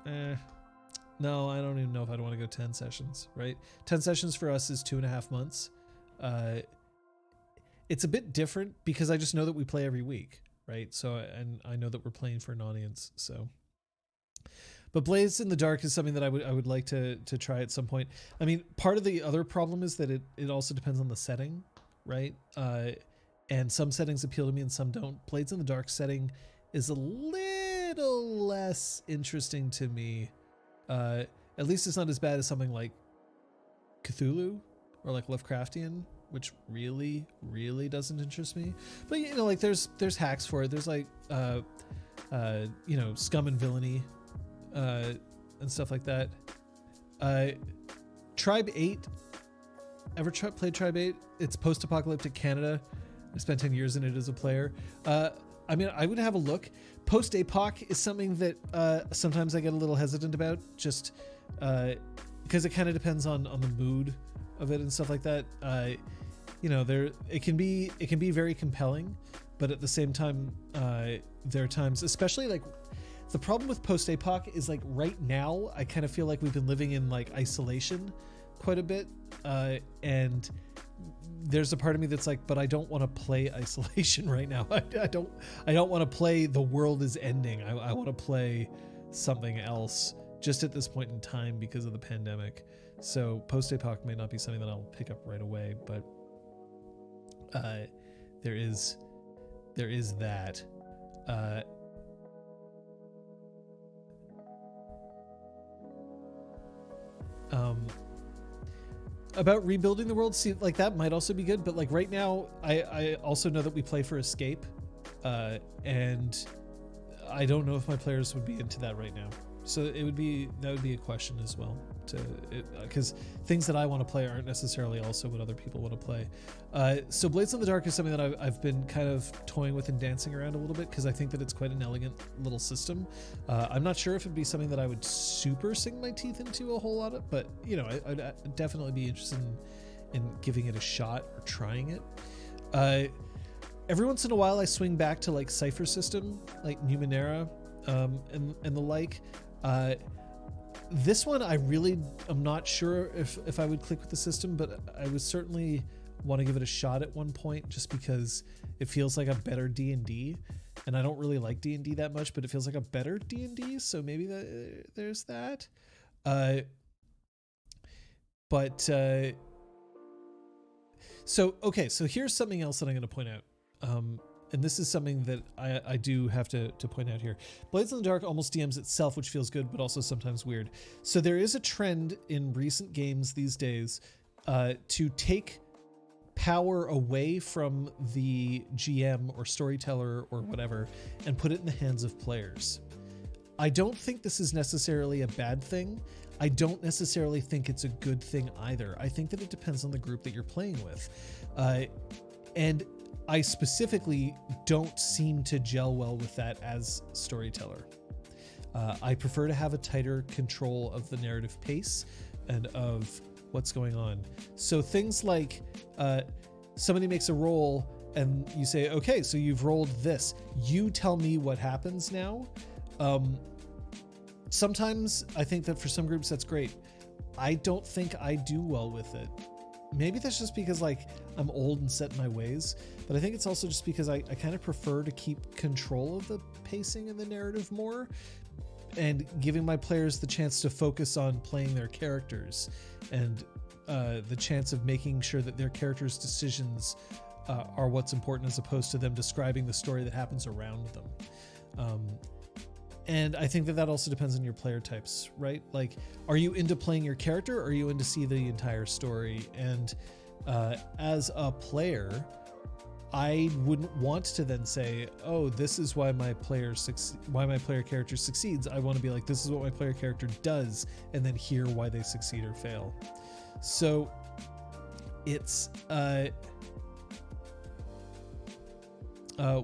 no, I don't even know if I'd want to go 10 sessions, right? 10 sessions for us is 2.5 months. It's a bit different because I just know that we play every week, right? So, and I know that we're playing for an audience, so. But Blades in the Dark is something that I would like to try at some point. I mean, part of the other problem is that it also depends on the setting, right? And some settings appeal to me and some don't. Blades in the Dark setting is a little less interesting to me. At least it's not as bad as something like Cthulhu or like Lovecraftian, which really, really doesn't interest me. But you know, like there's hacks for it. There's like you know, Scum and Villainy and stuff like that. Tribe 8. Ever played Tribe 8? It's post-apocalyptic Canada. I spent 10 years in it as a player. I mean, I would have a look. Post-apoc is something that sometimes I get a little hesitant about, just because it kind of depends on the mood of it and stuff like that. You know, it can be very compelling, but at the same time, there are times, especially like the problem with post-apoc is like right now, I kind of feel like we've been living in like isolation quite a bit, and there's a part of me that's like, but I don't want to play isolation right now. I don't want to play the world is ending. I want to play something else just at this point in time because of the pandemic. So post-apoc may not be something that I'll pick up right away, but there is that. About rebuilding the world, see, like that might also be good, but like right now, I also know that we play for escape, and I don't know if my players would be into that right now. So that would be a question as well, because things that I want to play aren't necessarily also what other people want to play. So Blades in the Dark is something that I've been kind of toying with and dancing around a little bit because I think that it's quite an elegant little system. I'm not sure if it'd be something that I would super sink my teeth into a whole lot of, but you know, I'd definitely be interested in giving it a shot or trying it. Every once in a while I swing back to like Cypher System, like Numenera, and the like. This one I really am not sure if I would click with the system, but I would certainly want to give it a shot at one point just because it feels like a better D&D, and I don't really like D&D that much, but it feels like a better D&D, so maybe there's that. So here's something else that I'm going to point out. And this is something that I do have to point out here. Blades in the Dark almost DMs itself, which feels good, but also sometimes weird. So there is a trend in recent games these days to take power away from the GM or storyteller or whatever and put it in the hands of players. I don't think this is necessarily a bad thing. I don't necessarily think it's a good thing either. I think that it depends on the group that you're playing with. And I specifically don't seem to gel well with that as storyteller. I prefer to have a tighter control of the narrative pace and of what's going on. So things like somebody makes a roll and you say, okay, so you've rolled this. You tell me what happens now. Sometimes I think that for some groups that's great. I don't think I do well with it. Maybe that's just because like I'm old and set in my ways, but I think it's also just because I kind of prefer to keep control of the pacing and the narrative more and giving my players the chance to focus on playing their characters and the chance of making sure that their characters' decisions are what's important as opposed to them describing the story that happens around them. And I think that also depends on your player types, right? Like, are you into playing your character, or are you into see the entire story? And as a player, I wouldn't want to then say, oh, this is why my player character succeeds. I want to be like, this is what my player character does, and then hear why they succeed or fail. So it's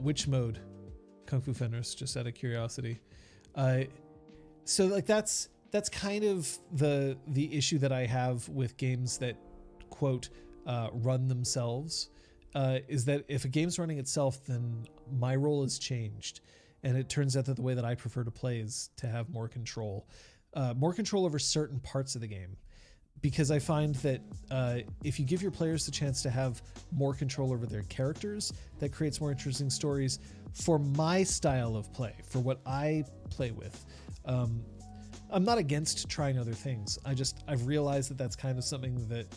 which mode? Kung Fu Fenris, just out of curiosity. So like that's kind of the issue that I have with games that quote run themselves, is that if a game's running itself, then my role has changed, and it turns out that the way that I prefer to play is to have more control over certain parts of the game, because I find that if you give your players the chance to have more control over their characters, that creates more interesting stories for my style of play, for what I play with. I'm not against trying other things. I've realized that that's kind of something that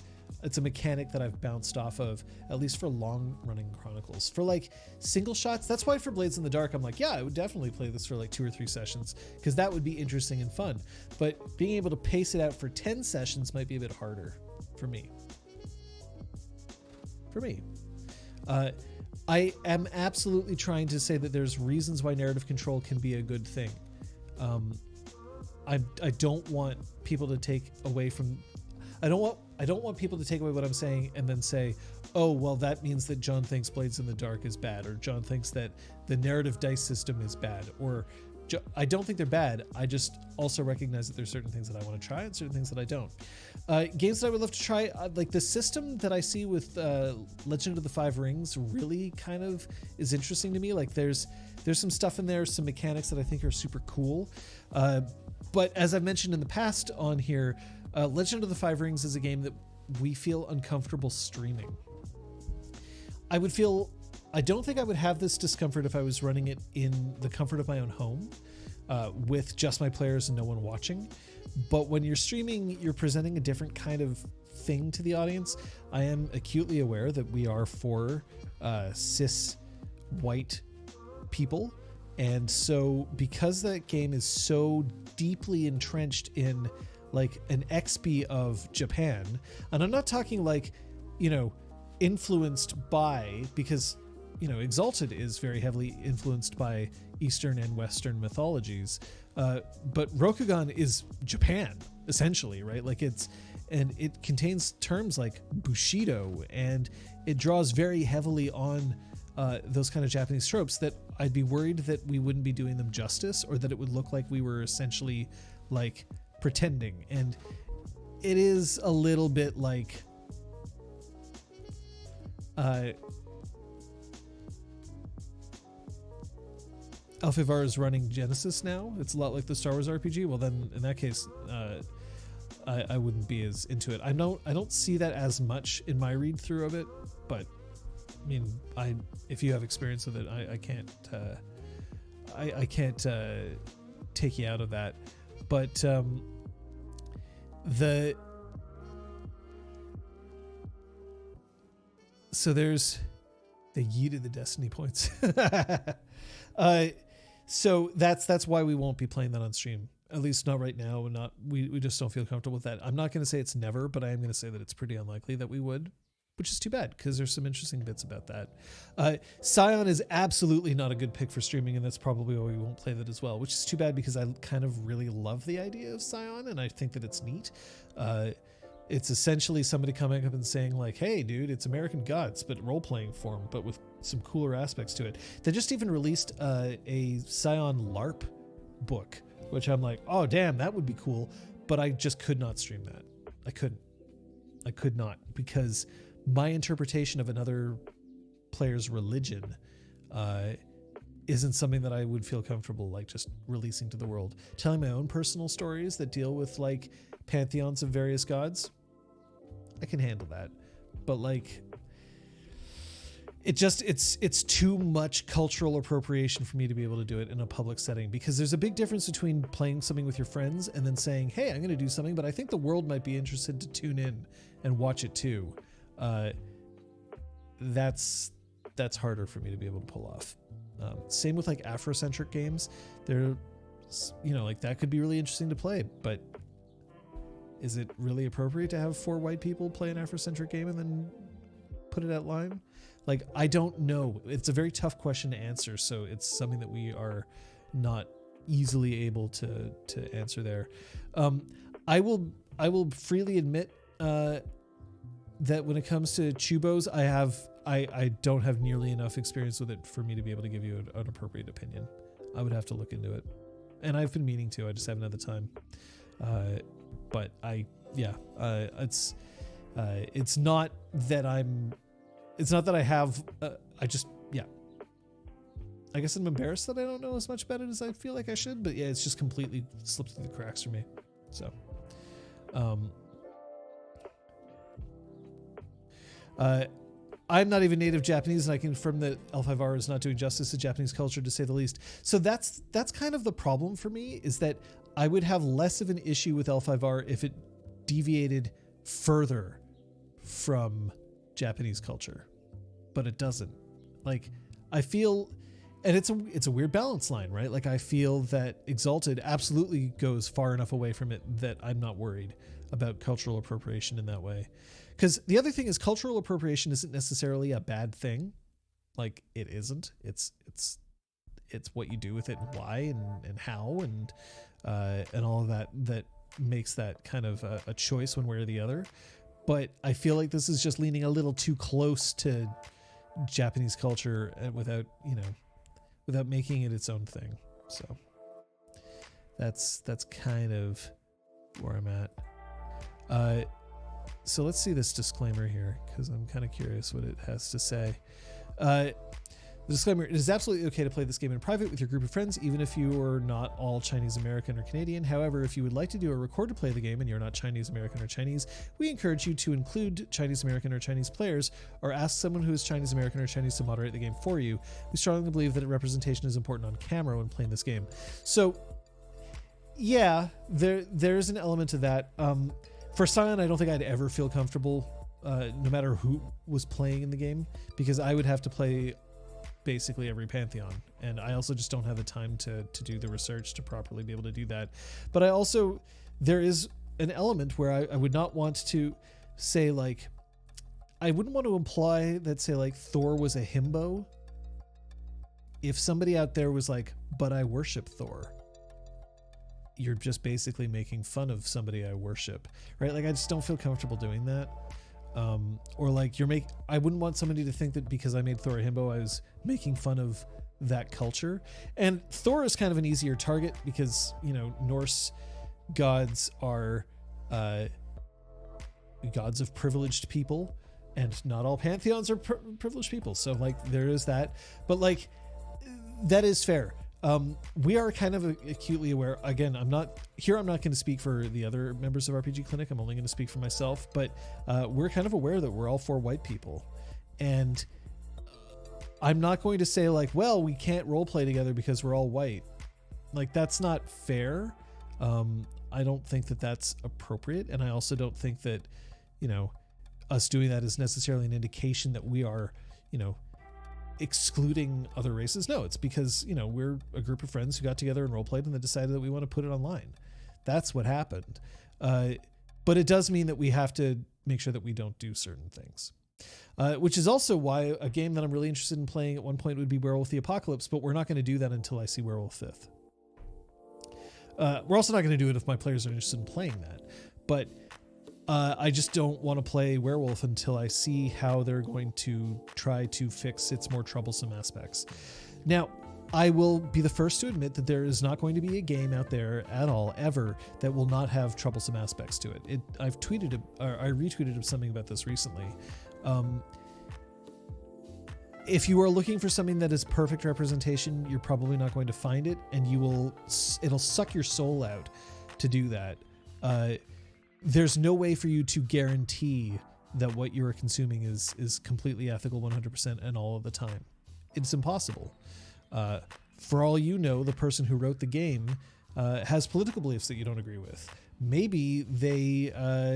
it's a mechanic that I've bounced off of, at least for long running Chronicles. For like single shots, that's why for Blades in the Dark, I'm like, yeah, I would definitely play this for like 2 or 3 sessions, because that would be interesting and fun. But being able to pace it out for 10 sessions might be a bit harder for me. I am absolutely trying to say that there's reasons why narrative control can be a good thing. I don't want people to take away from, I don't want people to take away what I'm saying and then say, oh, well, that means that John thinks Blades in the Dark is bad, or John thinks that the narrative dice system is bad, or I don't think they're bad. I just also recognize that there's certain things that I want to try and certain things that I don't. Games that I would love to try, like the system that I see with Legend of the Five Rings really kind of is interesting to me. Like there's some stuff in there, some mechanics that I think are super cool. But as I've mentioned in the past on here, Legend of the Five Rings is a game that we feel uncomfortable streaming. I don't think I would have this discomfort if I was running it in the comfort of my own home, with just my players and no one watching. But when you're streaming, you're presenting a different kind of thing to the audience. I am acutely aware that we are for cis white people. And so because that game is so deeply entrenched in like an XP of Japan, and I'm not talking like, influenced by, because Exalted is very heavily influenced by Eastern and Western mythologies, but Rokugan is Japan essentially, right? Like it contains terms like Bushido, and it draws very heavily on those kind of Japanese tropes that I'd be worried that we wouldn't be doing them justice, or that it would look like we were essentially like pretending. And it is a little bit like Alphivar is running Genesis now. It's a lot like the Star Wars RPG. Well, then in that case, I wouldn't be as into it. I don't see that as much in my read through of it, but I mean, if you have experience with it, I can't take you out of that. But so there's they yeeted the destiny points. So that's why we won't be playing that on stream, at least not right now. We just don't feel comfortable with that. I'm not going to say it's never, but I am going to say that it's pretty unlikely that we would, which is too bad, because there's some interesting bits about that. Scion is absolutely not a good pick for streaming, and that's probably why we won't play that as well, which is too bad, because I kind of really love the idea of Scion, and I think that it's neat. It's essentially somebody coming up and saying like, hey dude, it's American Gods, but role-playing form, but with some cooler aspects to it. They just even released a Scion LARP book, which I'm like, oh damn, that would be cool. But I just could not stream that. I could not, because my interpretation of another player's religion isn't something that I would feel comfortable like just releasing to the world. Telling my own personal stories that deal with like pantheons of various gods, I can handle that. But like, it's too much cultural appropriation for me to be able to do it in a public setting, because there's a big difference between playing something with your friends and then saying, hey, I'm going to do something, but I think the world might be interested to tune in and watch it too. That's harder for me to be able to pull off. Same with like Afrocentric games. They're you know, like that could be really interesting to play, but is it really appropriate to have 4 white people play an Afrocentric game and then put it at line? Like, I don't know. It's a very tough question to answer, so it's something that we are not easily able to answer there. I will freely admit that when it comes to Chubos, I don't have nearly enough experience with it for me to be able to give you an appropriate opinion. I would have to look into it, and I've been meaning to. I just haven't had the time. But it's not that I have. I guess I'm embarrassed that I don't know as much about it as I feel like I should. But yeah, it's just completely slipped through the cracks for me. So, I'm not even native Japanese, and I can confirm that L5R is not doing justice to Japanese culture, to say the least. So that's kind of the problem for me, is that I would have less of an issue with L5R if it deviated further from Japanese culture, but it doesn't. Like, I feel, and it's a weird balance line, right? Like, I feel that Exalted absolutely goes far enough away from it that I'm not worried about cultural appropriation in that way. Because the other thing is, cultural appropriation isn't necessarily a bad thing. Like, it isn't. It's what you do with it, and why, and how, and all of that makes that kind of a choice one way or the other. But I feel like this is just leaning a little too close to Japanese culture without making it its own thing. So that's kind of where I'm at. So let's see this disclaimer here, because I'm kind of curious what it has to say. The disclaimer: it is absolutely okay to play this game in private with your group of friends, even if you are not all Chinese American or Canadian. However, if you would like to do a record to play the game and you're not Chinese American or Chinese, we encourage you to include Chinese American or Chinese players, or ask someone who is Chinese American or Chinese to moderate the game for you. We strongly believe that representation is important on camera when playing this game. So, yeah, there is an element to that. For Scion, I don't think I'd ever feel comfortable, no matter who was playing in the game, because I would have to play basically every Pantheon, and I also just don't have the time to do the research to properly be able to do that. But there is an element where I would not want to say, like, I wouldn't want to imply that, say, like, Thor was a himbo if somebody out there was like, but I worship Thor. You're just basically making fun of somebody I worship, right? Like, I just don't feel comfortable doing that. Or like I wouldn't want somebody to think that because I made Thor a himbo, I was making fun of that culture. And Thor is kind of an easier target because, Norse gods are gods of privileged people, and not all pantheons are privileged people. So, like, there is that, but, like, that is fair. We are kind of acutely aware. Again, I'm not going to speak for the other members of RPG Clinic. I'm only going to speak for myself, but we're kind of aware that we're all 4 white people, and I'm not going to say, like, well, we can't role play together because we're all white. Like, that's not fair. I don't think that that's appropriate, and I also don't think that, us doing that is necessarily an indication that we are, excluding other races. No, it's because, we're a group of friends who got together and role played and then decided that we want to put it online. That's what happened. But it does mean that we have to make sure that we don't do certain things. Which is also why a game that I'm really interested in playing at one point would be Werewolf the Apocalypse, but we're not going to do that until I see Werewolf 5th. We're also not going to do it if my players are interested in playing that. But I just don't want to play Werewolf until I see how they're going to try to fix its more troublesome aspects. Now, I will be the first to admit that there is not going to be a game out there at all, ever, that will not have troublesome aspects to it. I retweeted something about this recently. If you are looking for something that is perfect representation, you're probably not going to find it, and it'll suck your soul out to do that. There's no way for you to guarantee that what you are consuming is completely ethical 100% and all of the time. It's impossible. For all you know, the person who wrote the game has political beliefs that you don't agree with. Maybe they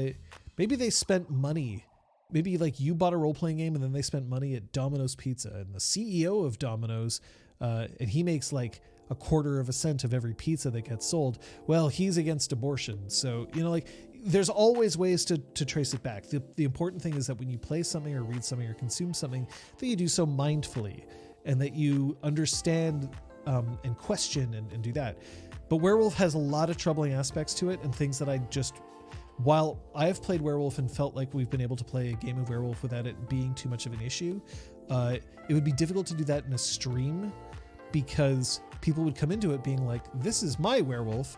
spent money. Maybe, like, you bought a role-playing game and then they spent money at Domino's Pizza, and the CEO of Domino's, and he makes like a quarter of a cent of every pizza that gets sold. Well, he's against abortion. So, like there's always ways to trace it back. The important thing is that when you play something or read something or consume something, that you do so mindfully and that you understand and question and do that. But Werewolf has a lot of troubling aspects to it and things that while I have played Werewolf and felt like we've been able to play a game of Werewolf without it being too much of an issue, it would be difficult to do that in a stream because people would come into it being like, this is my Werewolf,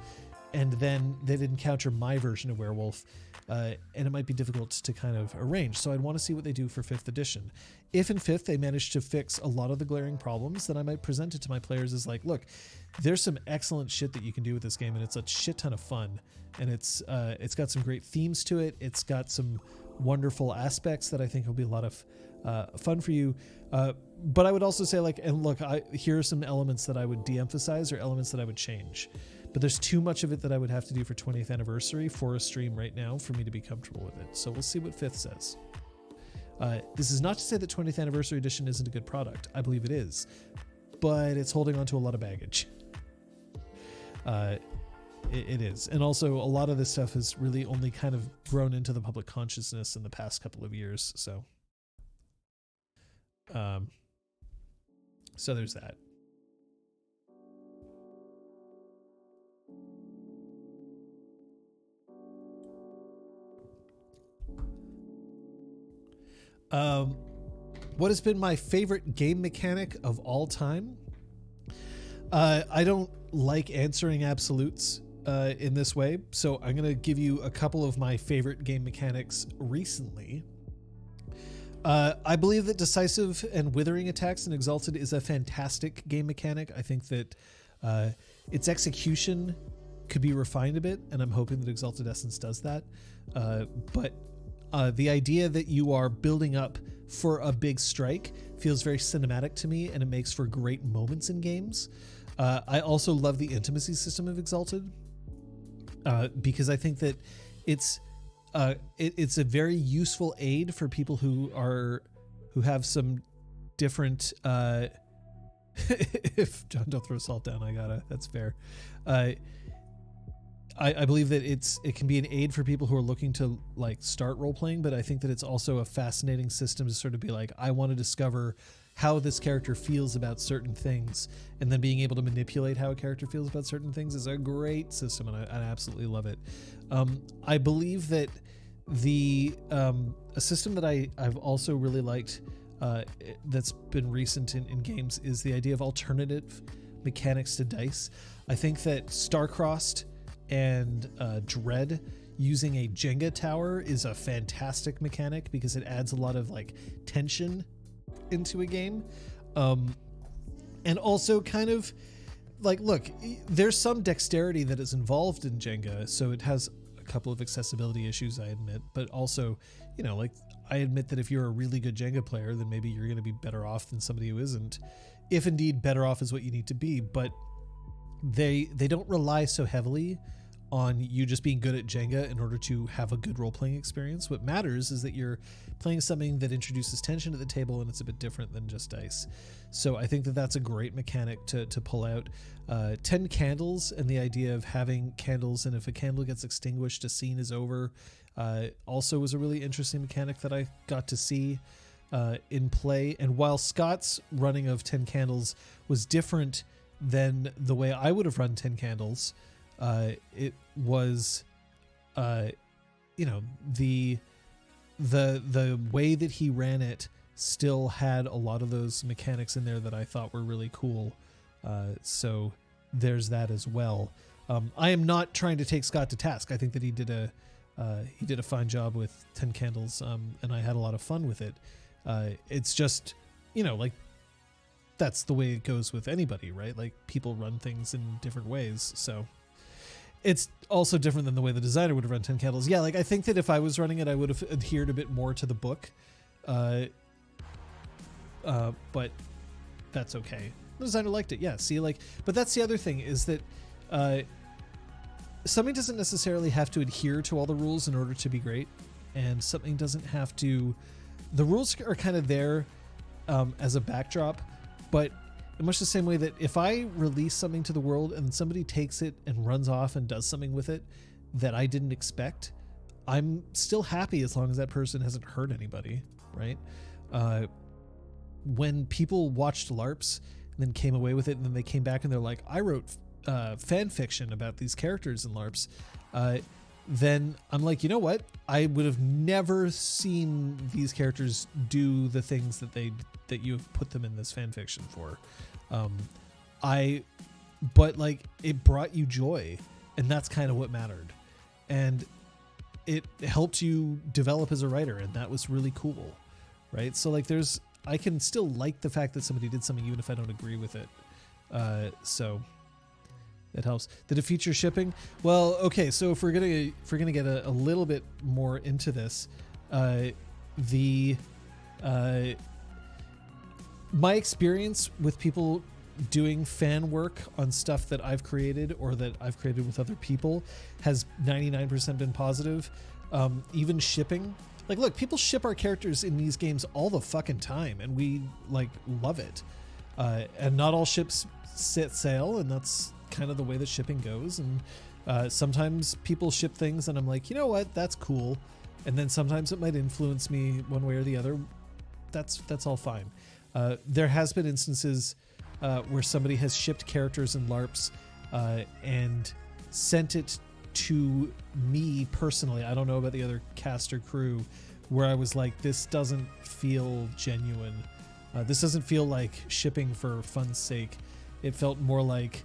and then they'd encounter my version of Werewolf, and it might be difficult to kind of arrange. So I'd want to see what they do for 5th edition. If in 5th they manage to fix a lot of the glaring problems, then I might present it to my players as like, look, there's some excellent shit that you can do with this game, and it's a shit ton of fun, and it's got some great themes to it. It's got some wonderful aspects that I think will be a lot of fun for you. But I would also say like, and look, here are some elements that I would de-emphasize or elements that I would change. But there's too much of it that I would have to do for 20th anniversary for a stream right now for me to be comfortable with it. So we'll see what 5th says. This is not to say that 20th anniversary edition isn't a good product. I believe it is, but it's holding on to a lot of baggage. It is. And also a lot of this stuff has really only kind of grown into the public consciousness in the past couple of years. So there's that. What has been my favorite game mechanic of all time? I don't like answering absolutes in this way, so I'm going to give you a couple of my favorite game mechanics recently. I believe that decisive and withering attacks in Exalted is a fantastic game mechanic. I think that its execution could be refined a bit, and I'm hoping that Exalted Essence does that. But the idea that you are building up for a big strike feels very cinematic to me, and it makes for great moments in games. I also love the intimacy system of Exalted because I think that it's a very useful aid for people who have some different. If John don't throw salt down, that's fair. I believe that it can be an aid for people who are looking to like start role playing, but I think that it's also a fascinating system to sort of be like, I want to discover how this character feels about certain things, and then being able to manipulate how a character feels about certain things is a great system, and I absolutely love it. I believe that a system that I've also really liked that's been recent in games is the idea of alternative mechanics to dice. I think that Starcrossed and Dread using a Jenga tower is a fantastic mechanic because it adds a lot of like tension into a game, and also kind of like, look, there's some dexterity that is involved in Jenga, so it has a couple of accessibility issues, I admit, but also, like, I admit that if you're a really good Jenga player, then maybe you're going to be better off than somebody who isn't, if indeed better off is what you need to be. But they don't rely so heavily on you just being good at Jenga in order to have a good role-playing experience. What matters is that you're playing something that introduces tension at the table, and it's a bit different than just dice. So I think that that's a great mechanic to pull out. 10 candles and the idea of having candles, and if a candle gets extinguished, a scene is over, also was a really interesting mechanic that I got to see in play. And while Scott's running of 10 candles was different than the way I would have run 10 candles, it was, the way that he ran it still had a lot of those mechanics in there that I thought were really cool. So there's that as well. I am not trying to take Scott to task. I think that he did a fine job with 10 candles, and I had a lot of fun with it. It's just, like, that's the way it goes with anybody, right? Like, people run things in different ways. So it's also different than the way the designer would have run 10 candles. Yeah, like, I think that if I was running it, I would have adhered a bit more to the book. But that's okay. The designer liked it. Yeah. See, like, but that's the other thing, is that something doesn't necessarily have to adhere to all the rules in order to be great. And something doesn't have to, the rules are kind of there as a backdrop, but in much the same way that if I release something to the world and somebody takes it and runs off and does something with it that I didn't expect, I'm still happy as long as that person hasn't hurt anybody, right? When people watched LARPs and then came away with it and then they came back and they're like, I wrote fan fiction about these characters in LARPs, then I'm like, you know what? I would have never seen these characters do the things that you have put them in this fan fiction for. But like, it brought you joy, and that's kind of what mattered. And it helped you develop as a writer, and that was really cool, right? So like, I can still like the fact that somebody did something even if I don't agree with it. So it helps. Did it feature shipping? Well, okay, so if we're gonna get a little bit more into this, my experience with people doing fan work on stuff that I've created or that I've created with other people has 99% been positive. Even shipping, like, look, people ship our characters in these games all the fucking time, and we like love it. And not all ships set sail, and that's kind of the way that shipping goes. And sometimes people ship things and I'm like, you know what, that's cool. And then sometimes it might influence me one way or the other. That's all fine. There has been instances where somebody has shipped characters in LARPs and sent it to me personally. I don't know about the other cast or crew, where I was like, this doesn't feel genuine. This doesn't feel like shipping for fun's sake. It felt more like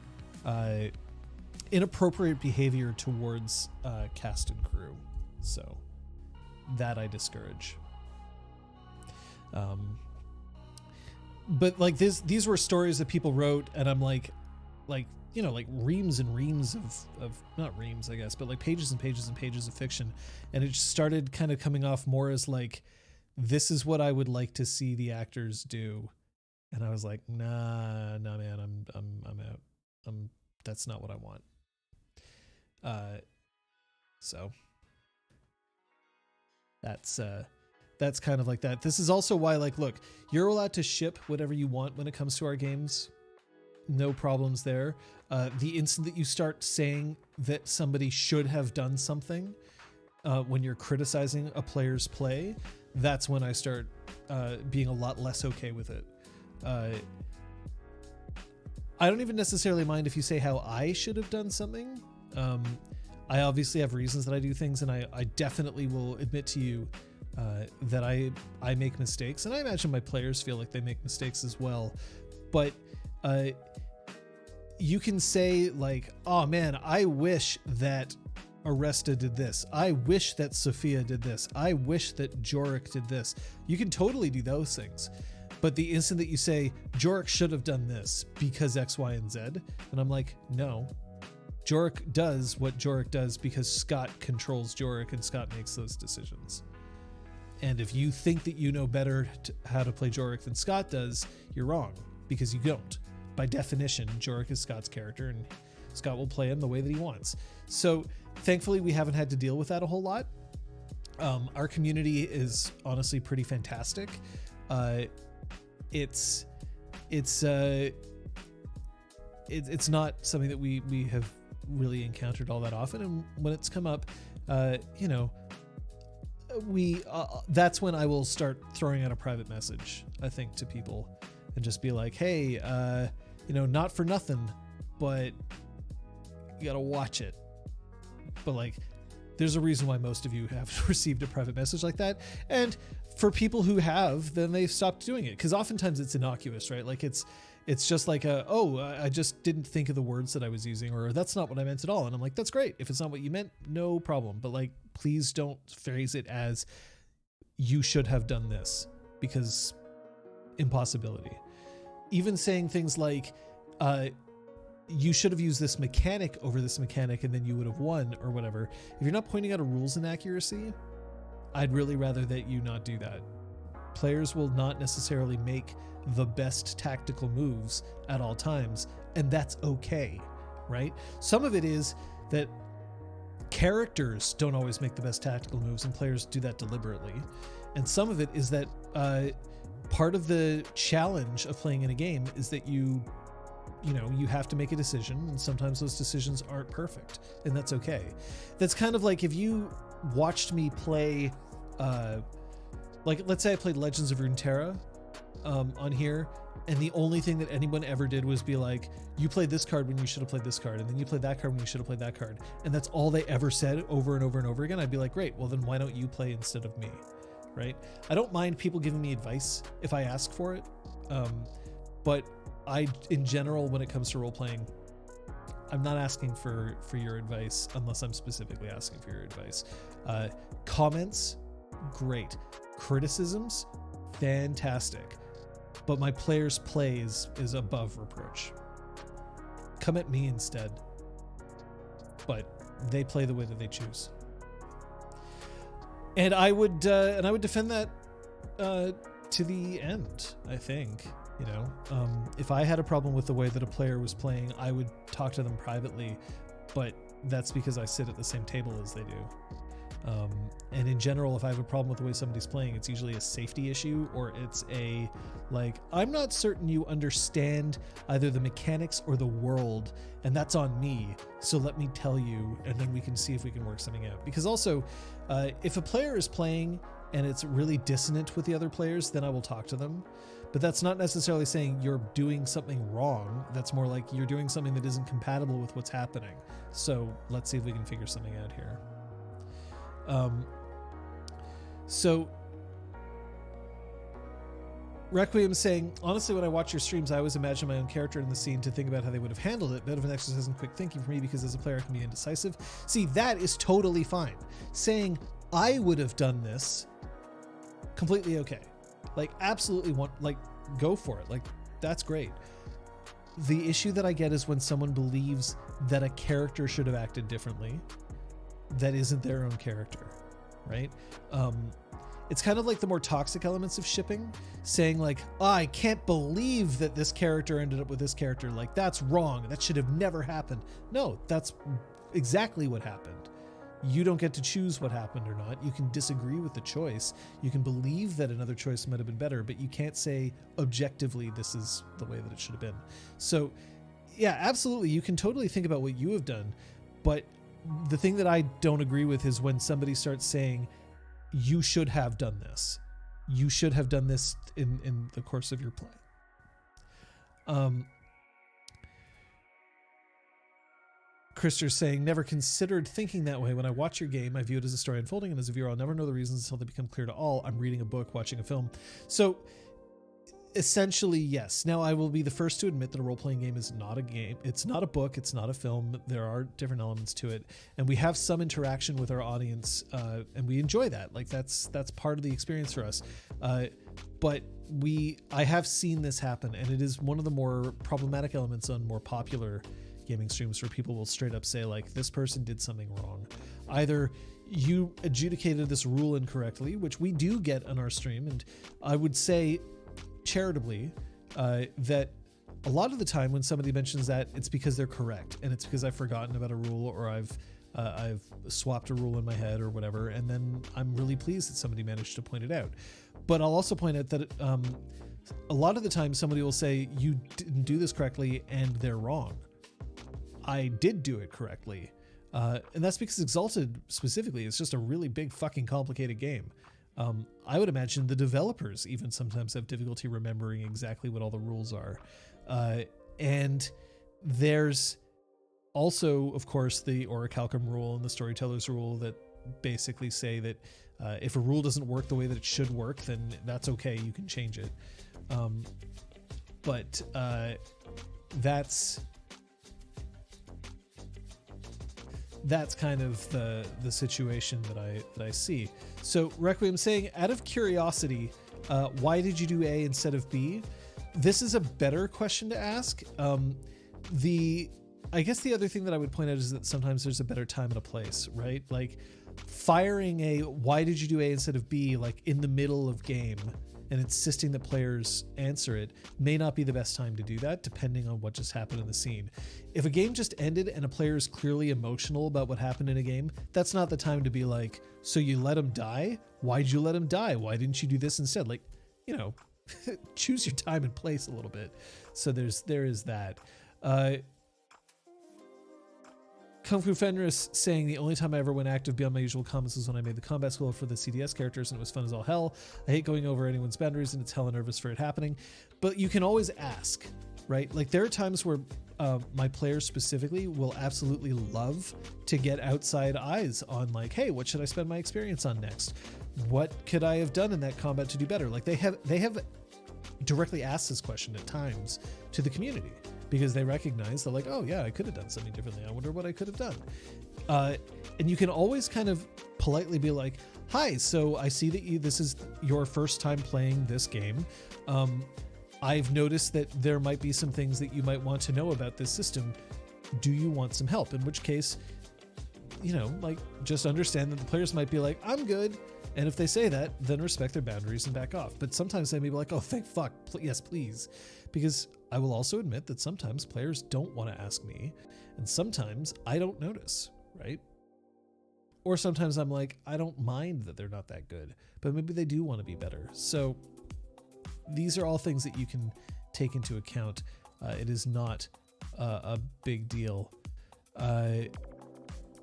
inappropriate behavior towards cast and crew. So that I discourage. But like these were stories that people wrote, and I'm like, you know, like reams and reams of not reams, I guess, but like pages and pages and pages of fiction. And it just started kind of coming off more as like, this is what I would like to see the actors do. And I was like, nah, man, I'm out. That's not what I want. So that's kind of like that. This is also why, like, look, you're allowed to ship whatever you want when it comes to our games. No problems there. The instant that you start saying that somebody should have done something, when you're criticizing a player's play, that's when I start being a lot less okay with it. I don't even necessarily mind if you say how I should have done something. I obviously have reasons that I do things, and I definitely will admit to you that I make mistakes, and I imagine my players feel like they make mistakes as well. But you can say like, oh man, I wish that Aresta did this. I wish that Sophia did this. I wish that Jorik did this. You can totally do those things. But the instant that you say, Jorik should have done this because X, Y, and Z, and I'm like, no. Jorik does what Jorik does because Scott controls Jorik and Scott makes those decisions. And if you think that you know better how to play Jorik than Scott does, you're wrong, because you don't. By definition, Jorik is Scott's character, and Scott will play him the way that he wants. So thankfully, we haven't had to deal with that a whole lot. Our community is honestly pretty fantastic. It's not something that we have really encountered all that often, and when it's come up, you know, that's when I will start throwing out a private message, I think, to people, and just be like, hey, you know, not for nothing, but you gotta watch it. But like, there's a reason why most of you have received a private message like that, and for people who have, then they've stopped doing it, because oftentimes it's innocuous, right? Like it's just like I just didn't think of the words that I was using, or that's not what I meant at all. And I'm like, that's great. If it's not what you meant, no problem. But like, please don't phrase it as you should have done this, because impossibility. Even saying things like, you should have used this mechanic over this mechanic and then you would have won, or whatever. If you're not pointing out a rules inaccuracy, I'd really rather that you not do that. Players will not necessarily make the best tactical moves at all times, and that's okay, right? Some of it is that characters don't always make the best tactical moves, and players do that deliberately. And some of it is that part of the challenge of playing in a game is that you have to make a decision, and sometimes those decisions aren't perfect, and that's okay. That's kind of like if you watched me play, like let's say I played Legends of Runeterra on here, and the only thing that anyone ever did was be like, you played this card when you should have played this card, and then you played that card when you should have played that card, and that's all they ever said over and over and over again. I'd be like, great, well then why don't you play instead of me, right? I don't mind people giving me advice if I ask for it, but in general, when it comes to role playing, I'm not asking for your advice unless I'm specifically asking for your advice. Comments, great. Criticisms, fantastic. But my players' play is above reproach. Come at me instead. But they play the way that they choose. And I would defend that to the end, I think. If I had a problem with the way that a player was playing, I would talk to them privately, but that's because I sit at the same table as they do. And in general, if I have a problem with the way somebody's playing, it's usually a safety issue, or it's I'm not certain you understand either the mechanics or the world, and that's on me. So let me tell you, and then we can see if we can work something out. Because also, if a player is playing and it's really dissonant with the other players, then I will talk to them. But that's not necessarily saying you're doing something wrong. That's more like you're doing something that isn't compatible with what's happening. So let's see if we can figure something out here. So Requiem saying, honestly, when I watch your streams, I always imagine my own character in the scene to think about how they would have handled it. Bit of an exercise in quick thinking for me, because as a player I can be indecisive. See, that is totally fine. Saying I would have done this, completely okay. Absolutely go for it. That's great. The issue that I get is when someone believes that a character should have acted differently that isn't their own character, right? It's kind of like the more toxic elements of shipping, saying I can't believe that this character ended up with this character. That's wrong. That should have never happened. No, that's exactly what happened. You don't get to choose what happened or not. You can disagree with the choice. You can believe that another choice might have been better, but you can't say objectively this is the way that it should have been. So yeah, absolutely. You can totally think about what you have done, but the thing that I don't agree with is when somebody starts saying, you should have done this. You should have done this in the course of your play. Krister's saying, never considered thinking that way. When I watch your game, I view it as a story unfolding, and as a viewer, I'll never know the reasons until they become clear to all. I'm reading a book, watching a film. So essentially, yes. Now, I will be the first to admit that a role-playing game is not a game. It's not a book. It's not a film. There are different elements to it, and we have some interaction with our audience, and we enjoy that. That's part of the experience for us. But I have seen this happen, and it is one of the more problematic elements on more popular gaming streams, where people will straight up say this person did something wrong. Either you adjudicated this rule incorrectly, which we do get on our stream, and I would say charitably that a lot of the time when somebody mentions that, it's because they're correct, and it's because I've forgotten about a rule, or I've swapped a rule in my head or whatever, and then I'm really pleased that somebody managed to point it out. But I'll also point out that a lot of the time somebody will say, you didn't do this correctly, and they're wrong. I did do it correctly. And that's because Exalted specifically is just a really big fucking complicated game. I would imagine the developers even sometimes have difficulty remembering exactly what all the rules are. And there's also, of course, the Orichalcum rule and the Storyteller's rule that basically say that if a rule doesn't work the way that it should work, then that's okay, you can change it. But that's kind of the situation that I see. So Requiem saying, out of curiosity, why did you do A instead of B? This is a better question to ask. I guess the other thing that I would point out is that sometimes there's a better time and a place, right? Firing a why did you do A instead of B in the middle of game and insisting that players answer it may not be the best time to do that, depending on what just happened in the scene. If a game just ended and a player is clearly emotional about what happened in a game, that's not the time to be so you let him die? Why'd you let him die? Why didn't you do this instead? choose your time and place a little bit. So there is that. Kung Fu Fenris saying the only time I ever went active beyond my usual comments was when I made the combat school for the CDS characters, and it was fun as all hell. I hate going over anyone's boundaries, and it's hella nervous for it happening. But you can always ask, right? Like, there are times where my players specifically will absolutely love to get outside eyes on, like, hey, what should I spend my experience on next? What could I have done in that combat to do better? Like, they have directly asked this question at times to the community, because they recognize, they're like, oh yeah, I could have done something differently. I wonder what I could have done. And you can always kind of politely be like, hi, so I see that this is your first time playing this game. I've noticed that there might be some things that you might want to know about this system. Do you want some help? In which case, like, just understand that the players might be like, I'm good. And if they say that, then respect their boundaries and back off. But sometimes they may be like, oh, thank fuck. Yes, please. Because I will also admit that sometimes players don't want to ask me, and sometimes I don't notice, right? Or sometimes I'm like, I don't mind that they're not that good, but maybe they do want to be better. So these are all things that you can take into account. It is not a big deal.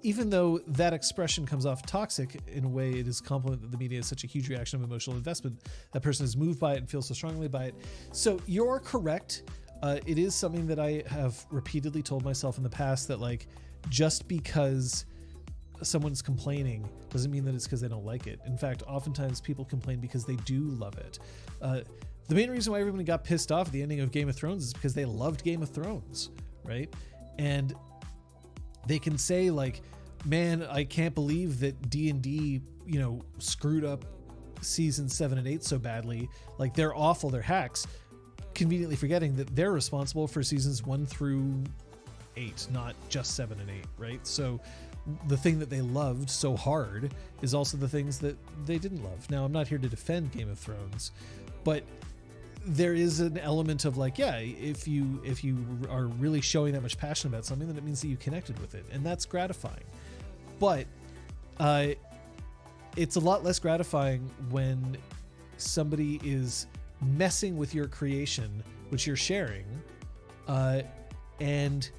Even though that expression comes off toxic, in a way it is a compliment that the media is such a huge reaction of emotional investment. That person is moved by it and feels so strongly by it. So you're correct. It is something that I have repeatedly told myself in the past, that, like, just because someone's complaining doesn't mean that it's because they don't like it. In fact, oftentimes people complain because they do love it. The main reason why everybody got pissed off at the ending of Game of Thrones is because they loved Game of Thrones, right? And they can say, like, man, I can't believe that D&D, screwed up season 7 and 8 so badly. Like, they're awful, they're hacks. Conveniently forgetting that they're responsible for seasons 1 through 8, not just 7 and 8, right? So the thing that they loved so hard is also the things that they didn't love. Now, I'm not here to defend Game of Thrones, but there is an element of, like, yeah, if you are really showing that much passion about something, then it means that you connected with it, and that's gratifying. But it's a lot less gratifying when somebody is messing with your creation, which you're sharing, and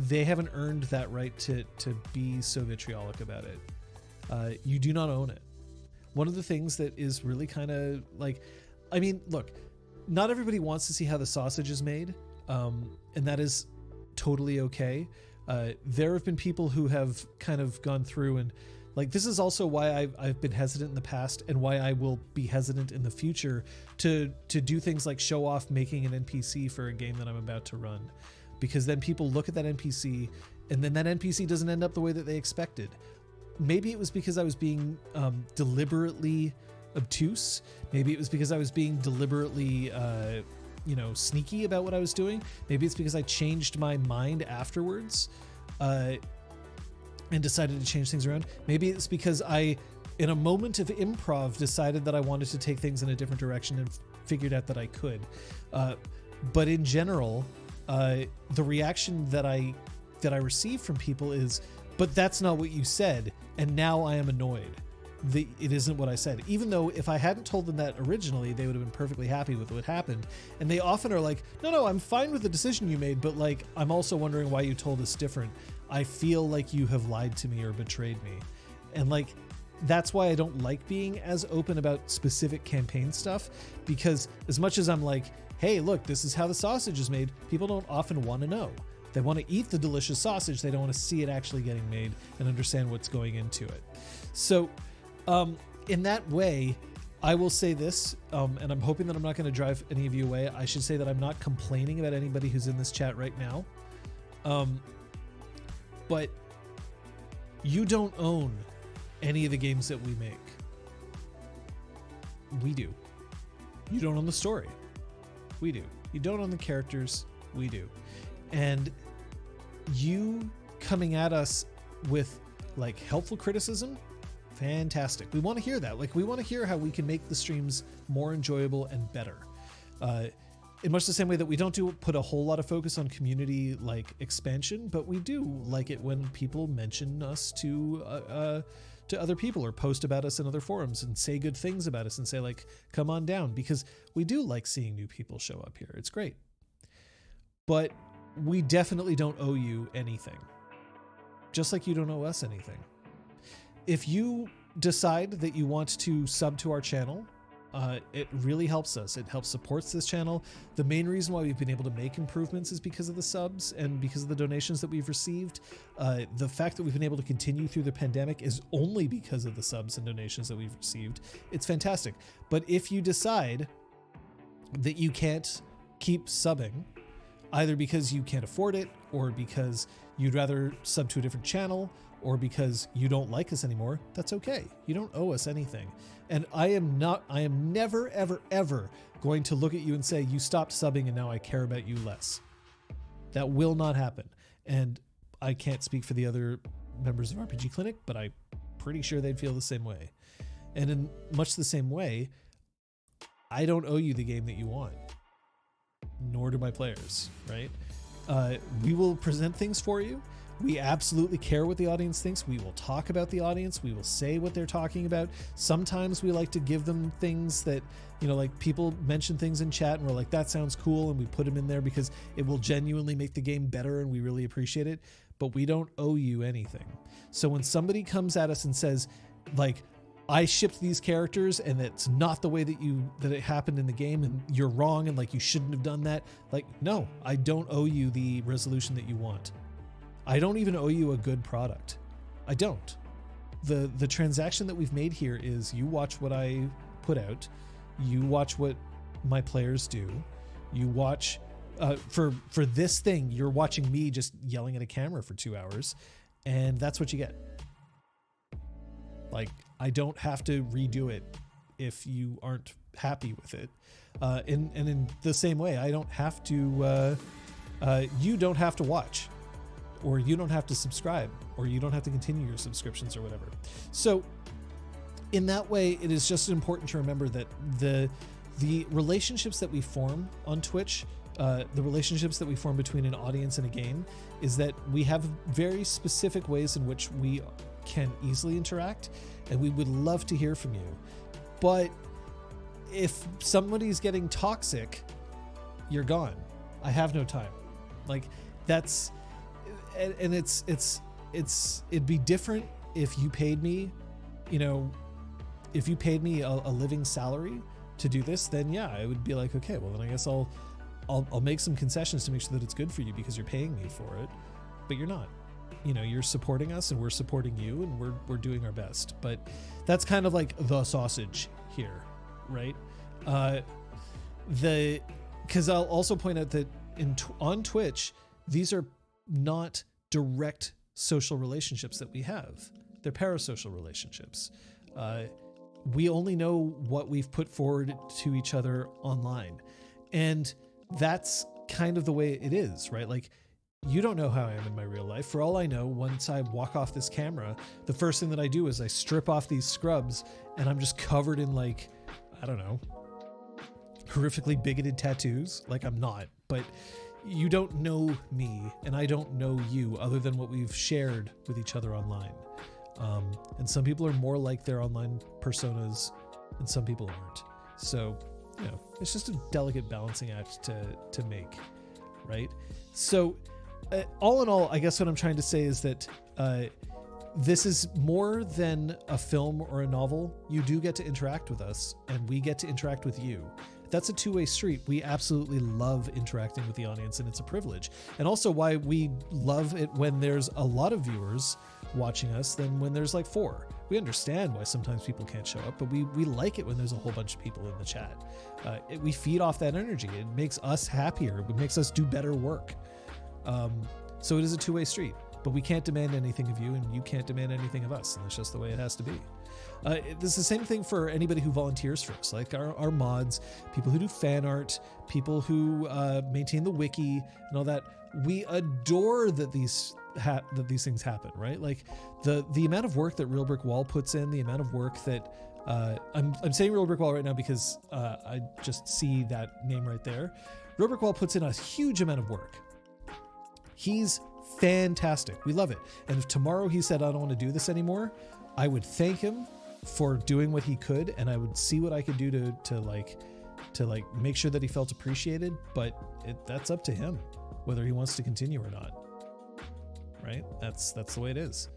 they haven't earned that right to be so vitriolic about it. You do not own it. One of the things that is really kind of like, I mean, look, not everybody wants to see how the sausage is made, and that is totally okay. There have been people who have kind of gone through, and, like, this is also why I've been hesitant in the past, and why I will be hesitant in the future to do things like show off making an NPC for a game that I'm about to run, because then people look at that NPC, and then that NPC doesn't end up the way that they expected. Maybe it was because I was being deliberately obtuse. Maybe it was because I was being deliberately sneaky about what I was doing. Maybe it's because I changed my mind afterwards and decided to change things around. Maybe it's because I, in a moment of improv, decided that I wanted to take things in a different direction and figured out that I could. But in general, the reaction that I receive from people is, but that's not what you said, and now I am annoyed. It isn't what I said. Even though if I hadn't told them that originally, they would have been perfectly happy with what happened. And they often are like, no, I'm fine with the decision you made, but, like, I'm also wondering why you told us different. I feel like you have lied to me or betrayed me. And, like, that's why I don't like being as open about specific campaign stuff, because as much as I'm like, hey, look, this is how the sausage is made, people don't often want to know. They want to eat the delicious sausage. They don't want to see it actually getting made and understand what's going into it. So, in that way, I will say this, and I'm hoping that I'm not going to drive any of you away. I should say that I'm not complaining about anybody who's in this chat right now. But you don't own any of the games that we make. We do. You don't own the story. We do. You don't own the characters. We do. And you coming at us with, like, helpful criticism, fantastic. We want to hear that. Like, we want to hear how we can make the streams more enjoyable and better. In much the same way that we don't put a whole lot of focus on community, like, expansion, but we do like it when people mention us to to other people or post about us in other forums and say good things about us and say like, come on down, because we do like seeing new people show up here. It's great. But we definitely don't owe you anything. Just like you don't owe us anything. If you decide that you want to sub to our channel, it really helps us. It helps supports this channel. The main reason why we've been able to make improvements is because of the subs and because of the donations that we've received. The fact that we've been able to continue through the pandemic is only because of the subs and donations that we've received. It's fantastic. But if you decide that you can't keep subbing, either because you can't afford it or because you'd rather sub to a different channel or because you don't like us anymore, that's okay. You don't owe us anything. And I am never, ever, ever going to look at you and say, you stopped subbing and now I care about you less. That will not happen. And I can't speak for the other members of RPG Clinic, but I'm pretty sure they'd feel the same way. And in much the same way, I don't owe you the game that you want, nor do my players, right? We will present things for you. We absolutely care what the audience thinks. We will talk about the audience. We will say what they're talking about. Sometimes we like to give them things that, you know, like people mention things in chat and we're like, that sounds cool. And we put them in there because it will genuinely make the game better and we really appreciate it. But we don't owe you anything. So when somebody comes at us and says like, I shipped these characters and it's not the way that it happened in the game and you're wrong and like you shouldn't have done that. Like, no, I don't owe you the resolution that you want. I don't even owe you a good product. I don't. The transaction that we've made here is you watch what I put out, you watch what my players do, you watch for this thing, you're watching me just yelling at a camera for 2 hours, and that's what you get. Like, I don't have to redo it if you aren't happy with it. And in the same way, I don't have to, you don't have to watch, or you don't have to subscribe, or you don't have to continue your subscriptions or whatever. So in that way, it is just important to remember that the relationships that we form on Twitch, the relationships that we form between an audience and a game, is that we have very specific ways in which we can easily interact, and we would love to hear from you. But if somebody's getting toxic, you're gone. I have no time. Like, that's, and it'd be different if you paid me, you know, if you paid me a living salary to do this, then yeah, I would be like, okay, well then I guess I'll make some concessions to make sure that it's good for you because you're paying me for it. But you're not. You know, you're supporting us and we're supporting you and we're doing our best. But that's kind of like the sausage here, right? Because I'll also point out that on Twitch, these are not direct social relationships that we have. They're parasocial relationships. We only know what we've put forward to each other online. And that's kind of the way it is, right? Like, you don't know how I am in my real life. For all I know, once I walk off this camera, the first thing that I do is I strip off these scrubs and I'm just covered in, like, I don't know, horrifically bigoted tattoos. Like, I'm not, but you don't know me and I don't know you other than what we've shared with each other online. And some people are more like their online personas and some people aren't. So, you know, it's just a delicate balancing act to make, right? So all in all, I guess what I'm trying to say is that this is more than a film or a novel. You do get to interact with us and we get to interact with you. That's a two-way street. We absolutely love interacting with the audience and it's a privilege. And also why we love it when there's a lot of viewers watching us than when there's like 4. We understand why sometimes people can't show up, but we like it when there's a whole bunch of people in the chat. We feed off that energy. It makes us happier. It makes us do better work. So it is a two-way street, but we can't demand anything of you and you can't demand anything of us. And that's just the way it has to be. This is the same thing for anybody who volunteers for us, like our mods, people who do fan art, people who maintain the wiki and all that. We adore that these things happen, right? Like the amount of work that Real Brick Wall puts in, the amount of work that I'm saying Real Brick Wall right now because I just see that name right there. Real Brick Wall puts in a huge amount of work. He's fantastic. We love it. And if tomorrow he said, I don't want to do this anymore, I would thank him for doing what he could, and I would see what I could do to make sure that he felt appreciated. But that's up to him whether he wants to continue or not. Right? That's the way it is.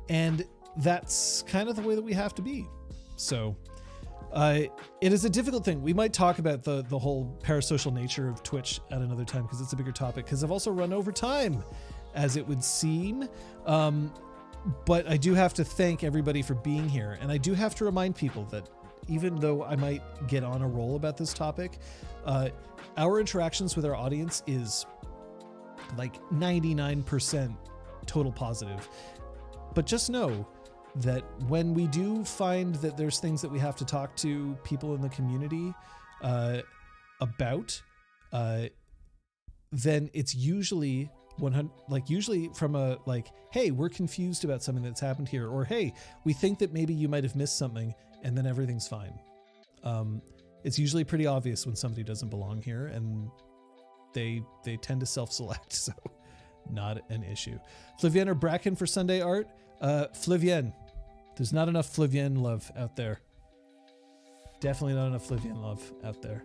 And that's kind of the way that we have to be. So it is a difficult thing. We might talk about the whole parasocial nature of Twitch at another time, because it's a bigger topic, because I've also run over time, as it would seem. But I do have to thank everybody for being here. And I do have to remind people that even though I might get on a roll about this topic, our interactions with our audience is like 99% total positive. But just know that when we do find that there's things that we have to talk to people in the community about, then it's usually usually from a hey, we're confused about something that's happened here, or hey, we think that maybe you might have missed something, and then everything's fine. It's usually pretty obvious when somebody doesn't belong here, and they tend to self-select, so not an issue. Flavienne or Bracken for Sunday art? Flavienne. There's not enough Flavienne love out there. Definitely not enough Flavienne love out there.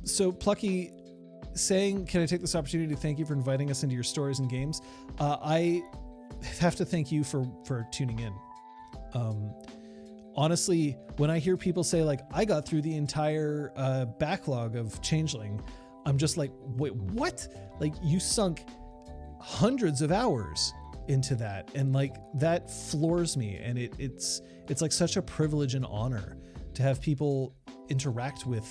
So Plucky saying, can I take this opportunity to thank you for inviting us into your stories and games? I have to thank you for tuning in. Honestly, when I hear people say like, I got through the entire backlog of Changeling, I'm just like, wait, what? Like, you sunk hundreds of hours into that, and like that floors me, and it's like such a privilege and honor to have people interact with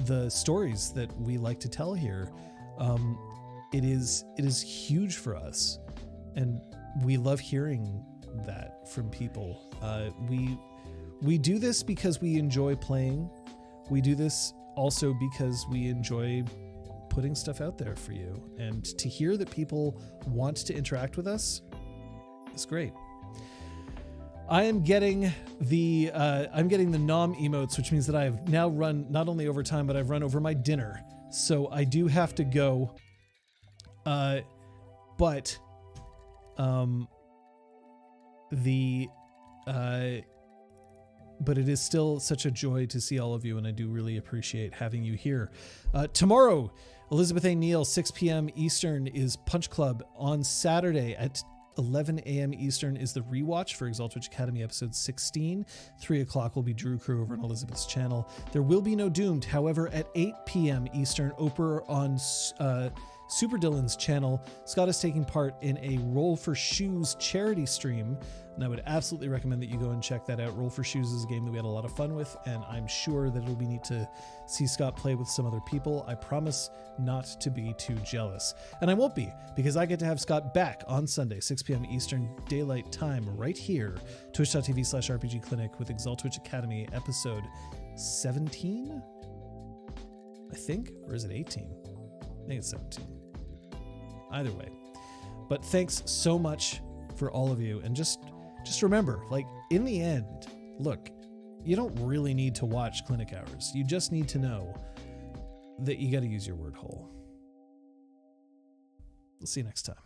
the stories that we like to tell here. It is huge for us, and we love hearing that from people. We do this because we enjoy playing. We do this also because we enjoy putting stuff out there for you, and to hear that people want to interact with us is great. I am getting the nom emotes, which means that I have now run not only over time, but I've run over my dinner. So I do have to go. But it is still such a joy to see all of you, and I do really appreciate having you here. Tomorrow, Elizabeth A. Neal, 6 p.m. Eastern is Punch Club. On Saturday at 11 a.m. Eastern is the rewatch for Exalt Twitch Academy episode 16. 3 o'clock will be Drew Crew over on Elizabeth's channel. There will be no Doomed. However, at 8 p.m. Eastern, Oprah on Super Dylan's channel, Scott is taking part in a Roll for Shoes charity stream, and I would absolutely recommend that you go and check that out. Roll for Shoes is a game that we had a lot of fun with, and I'm sure that it'll be neat to see Scott play with some other people. I promise not to be too jealous. And I won't be, because I get to have Scott back on Sunday, 6 p.m. Eastern Daylight Time, right here, twitch.tv/RPGClinic with Exalt Twitch Academy episode 17, I think, or is it 18? I think it's 17. Either way. But thanks so much for all of you, and just remember, like, in the end, look, you don't really need to watch clinic hours. You just need to know that you got to use your word hole. We'll see you next time.